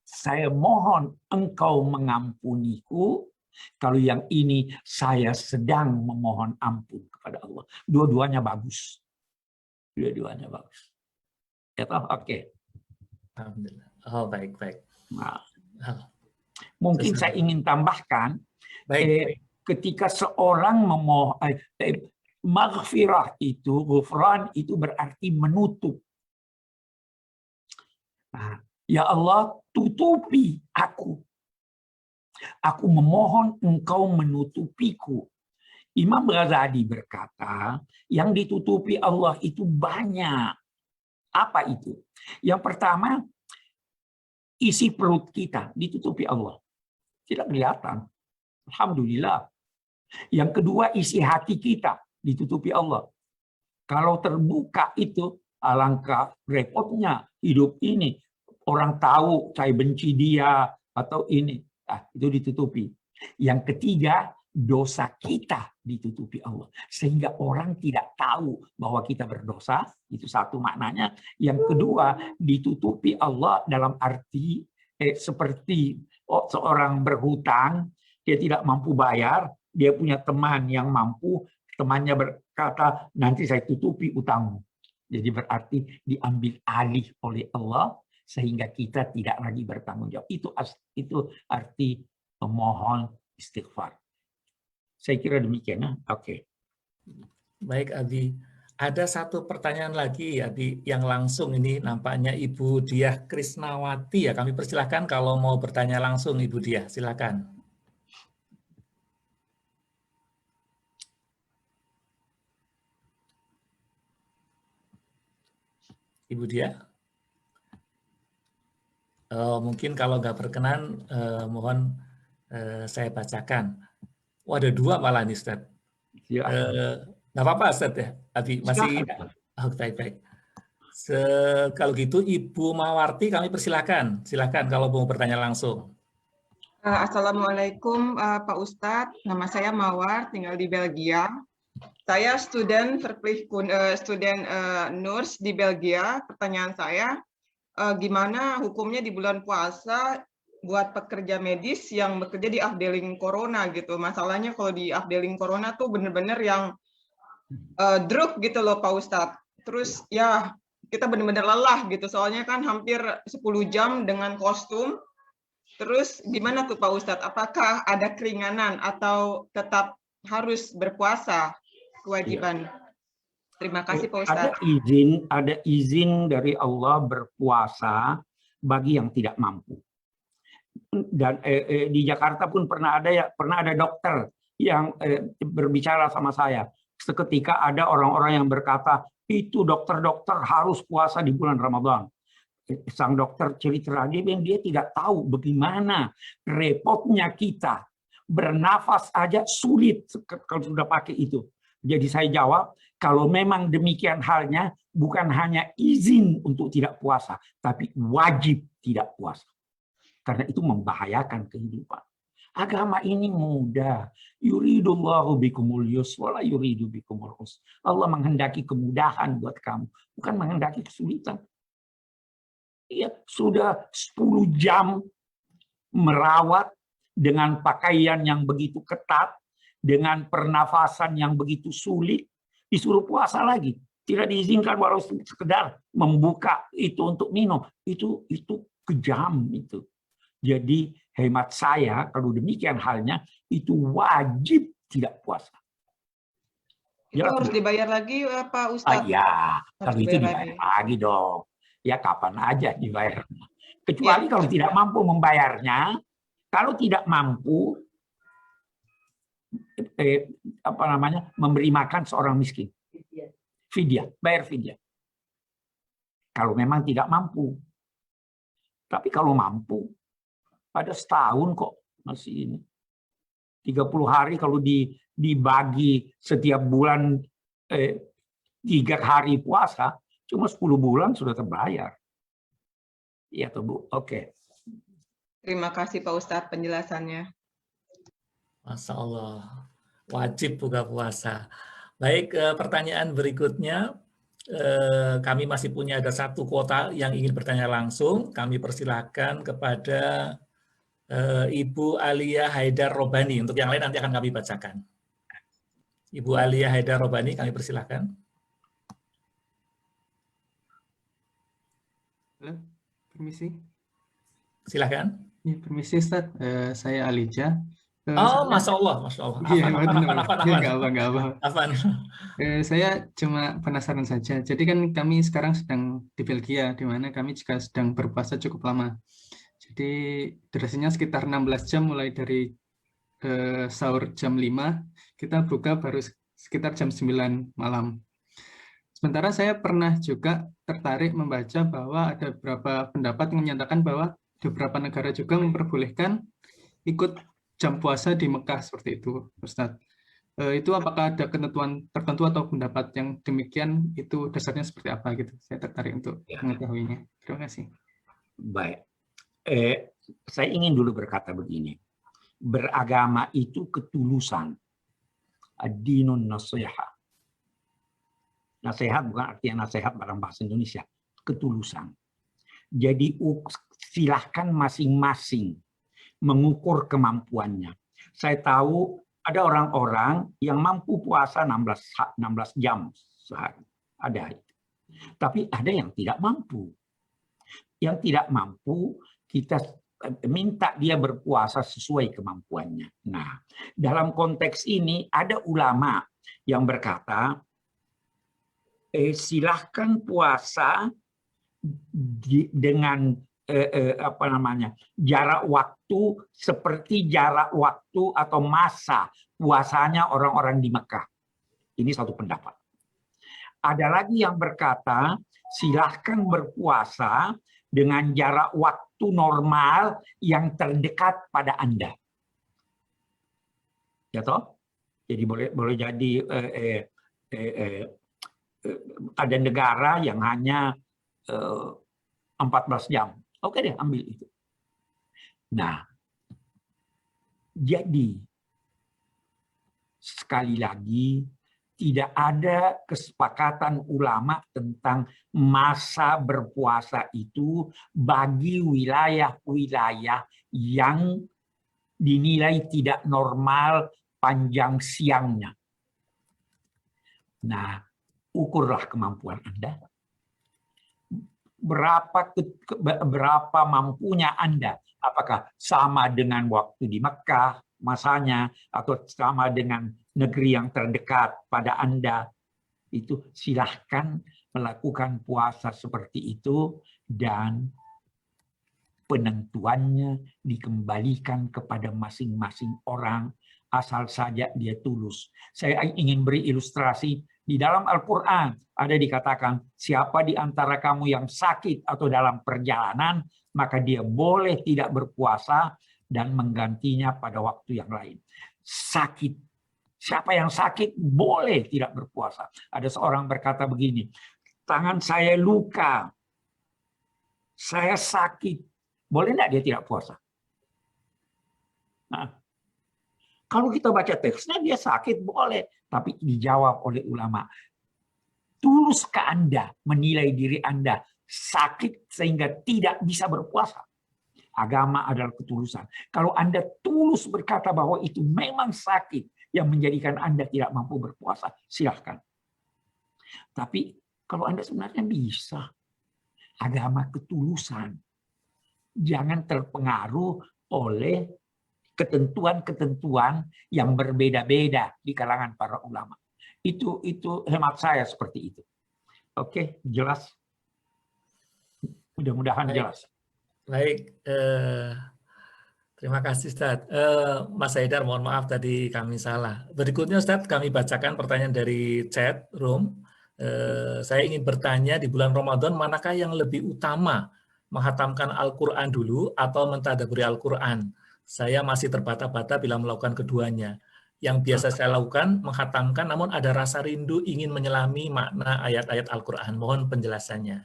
saya mohon engkau mengampuniku. Kalau yang ini saya sedang memohon ampun kepada Allah. Dua-duanya bagus. Dua-duanya bagus. Ya toh? Oke. Alhamdulillah. Oh, baik. Nah, mungkin saya ingin tambahkan, ketika seorang memohon maghfirah itu, ghufran itu berarti menutup. Nah, Ya Allah, tutupi aku. Aku memohon engkau menutupiku. Imam Ghazali berkata, yang ditutupi Allah itu banyak. Apa itu? Yang pertama, isi perut kita ditutupi Allah. Tidak kelihatan. Alhamdulillah. Yang kedua, isi hati kita ditutupi Allah. Kalau terbuka itu, alangkah repotnya hidup ini. Orang tahu saya benci dia atau ini. Nah, itu ditutupi. Yang ketiga, dosa kita ditutupi Allah. Sehingga orang tidak tahu bahwa kita berdosa. Itu satu maknanya. Yang kedua, ditutupi Allah dalam arti seperti seorang berhutang, dia tidak mampu bayar, dia punya teman yang mampu, temannya berkata, nanti saya tutupi utangmu. Jadi berarti diambil alih oleh Allah, sehingga kita tidak lagi bertanggung jawab. Itu arti memohon istighfar. Saya kira demikian. Oke. Baik, Abi. Ada satu pertanyaan lagi, Abi, yang langsung ini nampaknya Ibu Diah Krisnawati ya. Kami persilahkan kalau mau bertanya langsung, Ibu Diah, silakan. Ibu Diah? Mungkin kalau nggak berkenan, mohon saya bacakan. Oh, ada dua malah nih, Ustaz. Nggak apa-apa, Ustaz ya? Abi, masih... Oh, baik-baik. Kalau gitu, Ibu Mawarti kami persilakan. Silakan kalau mau bertanya langsung. Assalamualaikum Pak Ustadz, nama saya Mawar, tinggal di Belgia. Saya student nurse di Belgia. Pertanyaan saya, gimana hukumnya di bulan puasa buat pekerja medis yang bekerja di afdeling corona gitu. Masalahnya kalau di afdeling corona tuh bener-bener yang druk gitu loh Pak Ustadz. Terus ya kita bener-bener lelah gitu, soalnya kan hampir 10 jam dengan kostum. Terus gimana tuh Pak Ustadz? Apakah ada keringanan atau tetap harus berpuasa kewajiban? Terima kasih Pak Ustadz. Ada izin dari Allah berpuasa bagi yang tidak mampu. Dan di Jakarta pun pernah ada dokter yang berbicara sama saya. Seketika ada orang-orang yang berkata, itu dokter-dokter harus puasa di bulan Ramadan. Sang dokter cerita lagi, dia tidak tahu bagaimana repotnya kita bernafas aja sulit kalau sudah pakai itu. Jadi saya jawab, kalau memang demikian halnya, bukan hanya izin untuk tidak puasa, tapi wajib tidak puasa. Karena itu membahayakan kehidupan. Agama ini mudah. Yuridullahu bikumul yusra wa yuridu bikumul usra. Allah menghendaki kemudahan buat kamu, bukan menghendaki kesulitan. Ya, sudah 10 jam merawat dengan pakaian yang begitu ketat, dengan pernafasan yang begitu sulit, disuruh puasa lagi. Tidak diizinkan walau sekedar membuka itu untuk minum. Itu kejam itu. Jadi hemat saya, kalau demikian halnya, itu wajib tidak puasa. Itu harus dibayar lagi Pak Ustadz? Ya, kalau itu dibayar lagi dong. Ya kapan aja dibayar. Kecuali kalau tidak mampu membayarnya, kalau tidak mampu memberi makan seorang miskin. Fidyah, bayar fidyah. Kalau memang tidak mampu. Tapi kalau mampu, ada setahun kok masih ini. 30 hari kalau dibagi setiap bulan 3 hari puasa, cuma 10 bulan sudah terbayar. Iya tuh Bu, oke. Terima kasih Pak Ustadz penjelasannya. Masya Allah, wajib buka puasa. Baik, pertanyaan berikutnya. Kami masih punya ada satu kuota yang ingin bertanya langsung. Kami persilakan kepada Ibu Alia Haidar Robani. Untuk yang lain nanti akan kami bacakan. Ibu Alia Haidar Robani, kami persilakan. Halo, permisi. Silakan. Ya, permisi Ustaz, saya Alija Oh, Saya, Masya Allah, Masya Allah. iya, nggak apa, nggak apa. Afan. Saya cuma penasaran saja. Jadi kan kami sekarang sedang di Belgia, di mana kami juga sedang berpuasa cukup lama. Jadi durasinya sekitar 16 jam, mulai dari sahur jam 5, kita buka baru sekitar jam 9 malam. Sementara saya pernah juga tertarik membaca bahwa ada beberapa pendapat yang menyatakan bahwa di beberapa negara juga memperbolehkan ikut jam puasa di Mekah seperti itu, Ustadz. Itu apakah ada ketentuan tertentu atau pendapat yang demikian, itu dasarnya seperti apa gitu? Saya tertarik untuk mengetahuinya. Terima kasih. Baik. Saya ingin dulu berkata begini. Beragama itu ketulusan. Ad-dinun nasihat. Nasihat bukan artinya nasihat dalam bahasa Indonesia. Ketulusan. Jadi silahkan masing-masing mengukur kemampuannya. Saya tahu ada orang-orang yang mampu puasa 16 jam sehari. Ada. Tapi ada yang tidak mampu. Yang tidak mampu, kita minta dia berpuasa sesuai kemampuannya. Nah, dalam konteks ini ada ulama yang berkata, silahkan puasa dengan jarak waktu seperti jarak waktu atau masa puasanya orang-orang di Mekah. Ini satu pendapat. Ada lagi yang berkata, silahkan berpuasa dengan jarak waktu normal yang terdekat pada Anda. Ya toh? Jadi boleh jadi ada negara yang hanya 14 jam. Oke deh, ambil itu. Nah, jadi sekali lagi tidak ada kesepakatan ulama tentang masa berpuasa itu bagi wilayah-wilayah yang dinilai tidak normal panjang siangnya. Nah, ukurlah kemampuan Anda. Berapa mampunya Anda? Apakah sama dengan waktu di Mekah masanya, atau sama dengan negeri yang terdekat pada Anda? Itu silahkan melakukan puasa seperti itu, dan penentuannya dikembalikan kepada masing-masing orang, asal saja dia tulus. Saya ingin beri ilustrasi. Di dalam Al-Quran ada dikatakan, siapa di antara kamu yang sakit atau dalam perjalanan, maka dia boleh tidak berpuasa dan menggantinya pada waktu yang lain. Sakit. Siapa yang sakit boleh tidak berpuasa. Ada seorang berkata begini, tangan saya luka, saya sakit, boleh tidak dia tidak puasa? Nah, kalau kita baca teksnya dia sakit boleh, tapi dijawab oleh ulama, tuluskah Anda menilai diri Anda sakit sehingga tidak bisa berpuasa? Agama adalah ketulusan. Kalau Anda tulus berkata bahwa itu memang sakit yang menjadikan Anda tidak mampu berpuasa, silahkan. Tapi kalau Anda sebenarnya bisa, agama ketulusan. Jangan terpengaruh oleh ketentuan-ketentuan yang berbeda-beda di kalangan para ulama. Itu hemat saya seperti itu. Oke, jelas. Mudah-mudahan jelas. Baik, terima kasih Ustadz. Mas Haidar, mohon maaf tadi kami salah. Berikutnya Ustadz, kami bacakan pertanyaan dari chat room. Saya ingin bertanya, di bulan Ramadan manakah yang lebih utama, menghatamkan Al-Quran dulu atau mentadaburi Al-Quran? Saya masih terbata-bata bila melakukan keduanya. Yang biasa saya lakukan, menghatamkan, namun ada rasa rindu ingin menyelami makna ayat-ayat Al-Quran. Mohon penjelasannya.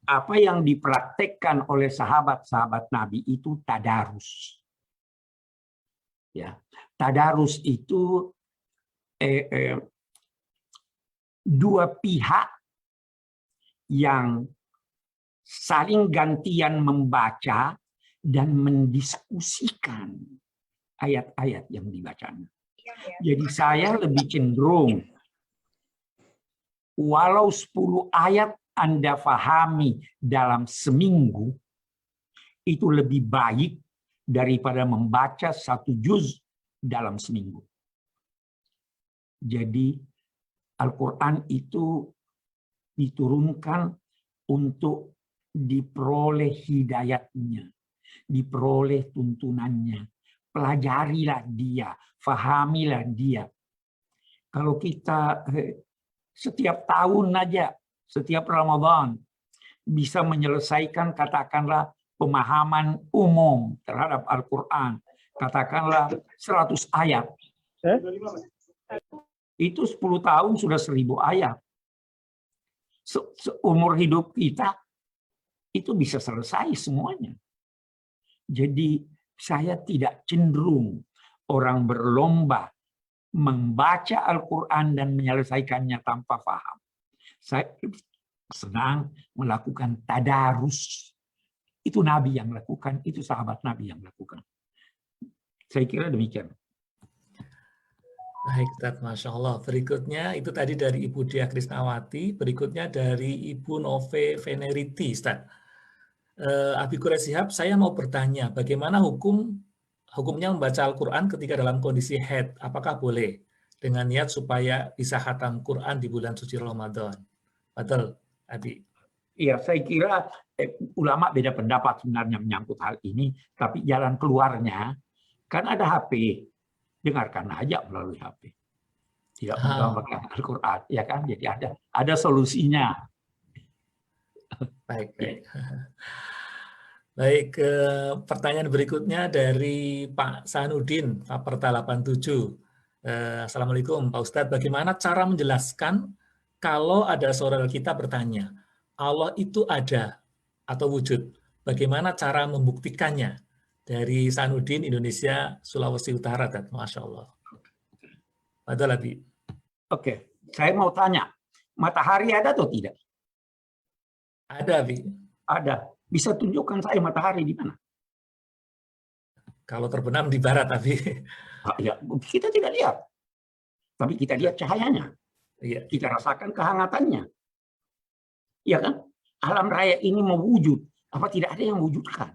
Apa yang dipraktekkan oleh sahabat-sahabat Nabi itu tadarus. Ya, tadarus itu dua pihak yang saling gantian membaca dan mendiskusikan ayat-ayat yang dibacanya. Jadi saya lebih cenderung, walau 10 ayat Anda fahami dalam seminggu, itu lebih baik daripada membaca 1 juz dalam seminggu. Jadi Al-Quran itu diturunkan untuk diperoleh hidayatnya, diperoleh tuntunannya. Pelajarilah dia, fahamilah dia. Kalau kita setiap tahun aja, setiap Ramadan, bisa menyelesaikan katakanlah pemahaman umum terhadap Al-Quran, katakanlah 100 ayat. Itu 10 tahun sudah 1000 ayat. Seumur hidup kita itu bisa selesai semuanya. Jadi saya tidak cenderung orang berlomba membaca Al-Quran dan menyelesaikannya tanpa paham. Saya senang melakukan tadarus. Itu Nabi yang lakukan, itu sahabat Nabi yang lakukan. Saya kira demikian. Baik, Ustaz, Masya Allah. Berikutnya itu tadi dari Ibu Dia Krisnawati, berikutnya dari Ibu Nove Veneriti, Ustaz. Abi Quraish Shihab, saya mau bertanya, bagaimana hukumnya membaca Al-Quran ketika dalam kondisi haid? Apakah boleh? Dengan niat supaya bisa khatam Quran di bulan suci Ramadan. Betul, Abi. Iya, saya kira ulama beda pendapat sebenarnya menyangkut hal ini, tapi jalan keluarnya kan ada HP, dengarkan aja melalui HP. Tidak menggambarkan Al-Quran, ya kan? Jadi ada solusinya. Baik, baik. Baik, pertanyaan berikutnya dari Pak Sanudin, Paperta 87. Assalamualaikum Pak Ustadz, bagaimana cara menjelaskan kalau ada saudara kita bertanya, Allah itu ada atau wujud, bagaimana cara membuktikannya? Dari Sanudin, Indonesia, Sulawesi Utara, Masya Allah. Ada lagi. Oke, saya mau tanya, matahari ada atau tidak? Ada, Bi. Ada. Bisa tunjukkan saya matahari di mana? Kalau terbenam di barat, Abi. Ya, kita tidak lihat. Tapi kita lihat cahayanya. Iya. Kita rasakan kehangatannya. Ya kan? Alam raya ini mewujud. Apa tidak ada yang mewujudkan?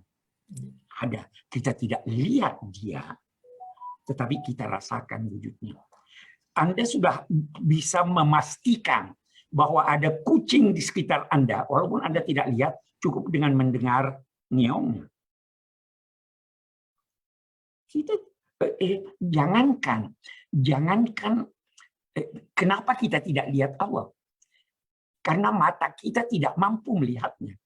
Ada. Kita tidak lihat dia. Tetapi kita rasakan wujudnya. Anda sudah bisa memastikan bahwa ada kucing di sekitar Anda, walaupun Anda tidak lihat, cukup dengan mendengar ngeongnya. Kita jangankan kenapa kita tidak lihat Allah? Karena mata kita tidak mampu melihatnya.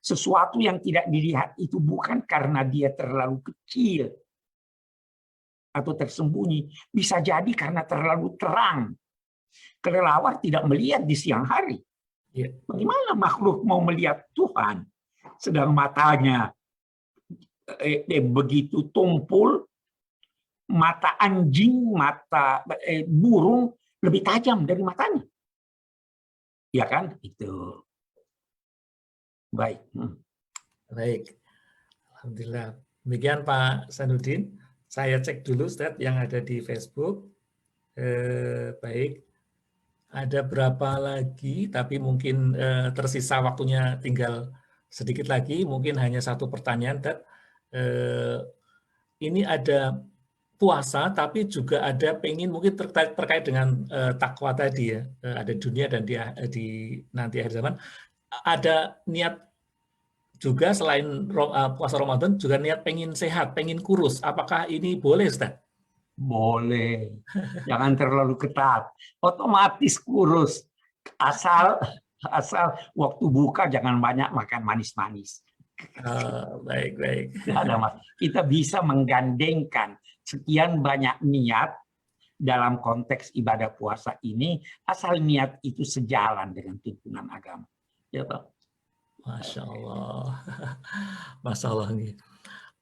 Sesuatu yang tidak dilihat itu bukan karena dia terlalu kecil atau tersembunyi, bisa jadi karena terlalu terang. Kelelawar tidak melihat di siang hari. Bagaimana makhluk mau melihat Tuhan sedang matanya begitu tumpul, mata anjing, mata burung lebih tajam dari matanya. Ya kan? Itu. Baik. Baik. Alhamdulillah. Demikian Pak Sanudin. Saya cek dulu Ustaz yang ada di Facebook. Baik. Ada berapa lagi, tapi mungkin tersisa waktunya tinggal sedikit lagi, mungkin hanya satu pertanyaan. Ini ada puasa, tapi juga ada pengen mungkin terkait dengan takwa tadi ya, ada dunia dan di nanti akhir zaman. Ada niat juga selain puasa Ramadan, juga niat pengen sehat, pengen kurus. Apakah ini boleh, Ustaz? Boleh, jangan terlalu ketat, otomatis kurus. Asal waktu buka jangan banyak makan manis-manis. Baik. Kita bisa menggandengkan sekian banyak niat dalam konteks ibadah puasa ini, asal niat itu sejalan dengan tuntunan agama. Ya, Pak. Masya Allah, Masya Allah.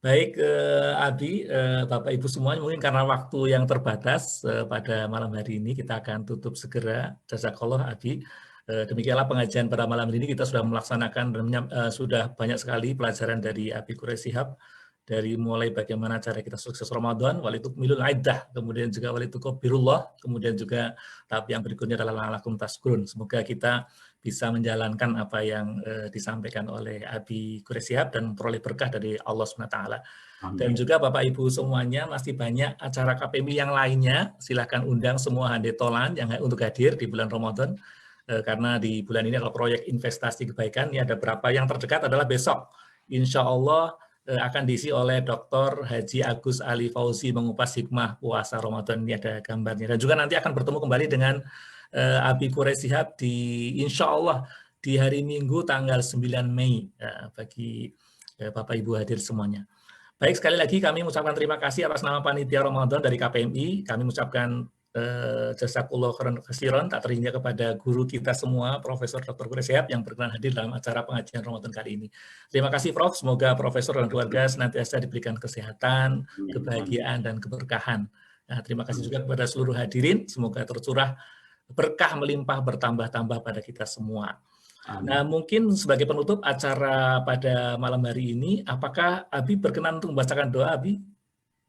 Baik, Abi, Bapak Ibu semuanya, mungkin karena waktu yang terbatas pada malam hari ini kita akan tutup segera. Jazakallah, Abi. Demikianlah pengajian pada malam ini, kita sudah melaksanakan dan sudah banyak sekali pelajaran dari Abi Quraish Shihab, dari mulai bagaimana cara kita sukses Ramadan, walitukmilul iddah, kemudian juga walitukabbirullah, kemudian juga tahap yang berikutnya adalah la'allakum tashkurun. Semoga kita bisa menjalankan apa yang disampaikan oleh Abi Quraish Shihab dan memperoleh berkah dari Allah SWT. Dan juga Bapak Ibu semuanya masih banyak acara KPMI yang lainnya. Silahkan undang semua handetolan yang untuk hadir di bulan Ramadan. Karena di bulan ini adalah proyek investasi kebaikan. Ini ada berapa yang terdekat adalah besok. Insya Allah akan diisi oleh Dr. Haji Agus Ali Fauzi mengupas hikmah puasa Ramadan. Ini ada gambarnya. Dan juga nanti akan bertemu kembali dengan Abi Quraish Shihab di insya Allah di hari Minggu tanggal 9 Mei bagi Bapak Ibu hadir semuanya. Baik, sekali lagi kami mengucapkan terima kasih atas nama Panitia Ramadan dari KPMI. Kami mengucapkan jazakallahu khairan katsiran tak terhingga kepada guru kita semua, Profesor Dr. Quraish Shihab yang berkenan hadir dalam acara pengajian Ramadan kali ini. Terima kasih Prof, semoga Profesor dan keluarga senantiasa diberikan kesehatan, kebahagiaan, dan keberkahan. Nah, terima kasih juga kepada seluruh hadirin, semoga tercurah berkah melimpah bertambah-tambah pada kita semua. Nah, mungkin sebagai penutup acara pada malam hari ini, apakah Abi berkenan untuk membacakan doa, Abi?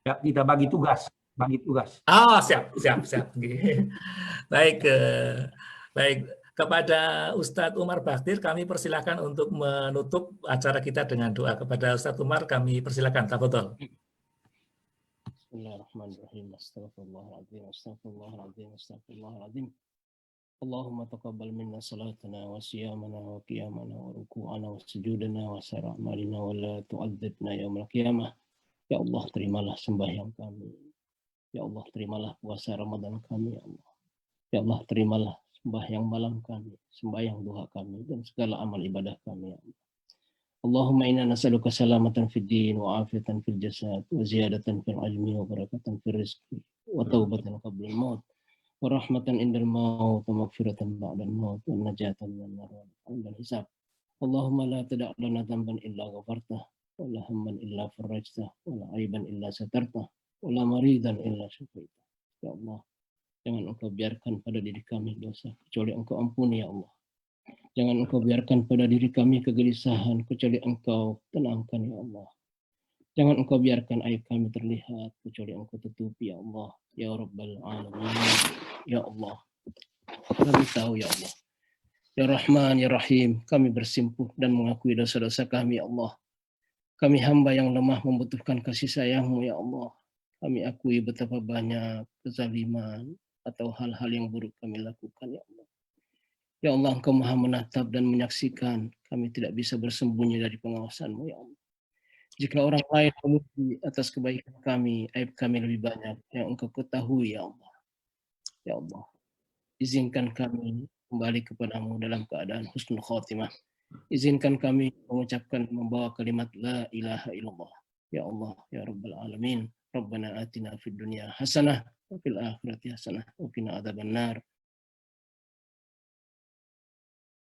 Ya, kita bagi tugas. Siap. Baik, baik. Kepada Ustadz Umar Baktir, kami persilakan untuk menutup acara kita dengan doa. Kepada Ustadz Umar, kami persilakan. Tafadhol. Bismillahirrahmanirrahim. Astagfirullahaladzim. Allahumma taqabbal minna salatana wa siyamana wa qiyamana wa ruku'ana wa sujudana wa sara'malina wa la tu'adzibna yawmal qiyamah. Ya Allah, terimalah sembahyang kami. Ya Allah, terimalah puasa Ramadan kami, ya Allah. Ya Allah, terimalah sembahyang malam kami, sembahyang duha kami, dan segala amal ibadah kami, ya Allah. Allahumma inna nas'aluka salamatan fid din wa afiatan fil jasad wa ziyadatan fil ilmi wa barakatan fil rizqi wa taubatan qabla al-maut. Warahmatan indal maut wa maghfiratan ba'dal maut wa najatan minan nar wa hisab. Allahumma la tada' lana dhanban illa ghafartah wa la hamman illa farajtah wa la aiban illa satartah wa la maridan illa syafaitah. Ya Allah, jangan Engkau biarkan pada diri kami dosa kecuali Engkau ampuni, ya Allah. Jangan Engkau biarkan pada diri kami kegelisahan kecuali Engkau tenangkan, ya Allah. Jangan Engkau biarkan aib kami terlihat kecuali Engkau tutupi, ya Allah. Ya Rabbal Alamin, ya Allah. Kami tahu, ya Allah. Ya Rahman, ya Rahim, kami bersimpuh dan mengakui dosa-dosa kami, ya Allah. Kami hamba yang lemah membutuhkan kasih sayang-Mu, ya Allah. Kami akui betapa banyak kezaliman atau hal-hal yang buruk kami lakukan, ya Allah. Ya Allah, Engkau maha menatap dan menyaksikan. Kami tidak bisa bersembunyi dari pengawasan-Mu, ya Allah. Jika orang lain memuji atas kebaikan kami, aib kami lebih banyak yang Engkau ketahui, ya Allah. Ya Allah, izinkan kami kembali kepadamu dalam keadaan husnul khotimah. Izinkan kami mengucapkan, membawa kalimat la ilaha illallah. Ya Allah, ya Rabbal Alamin. Rabbana atina fid dunya hasanah wa fil akhirati hasanah wa qina adzabannar.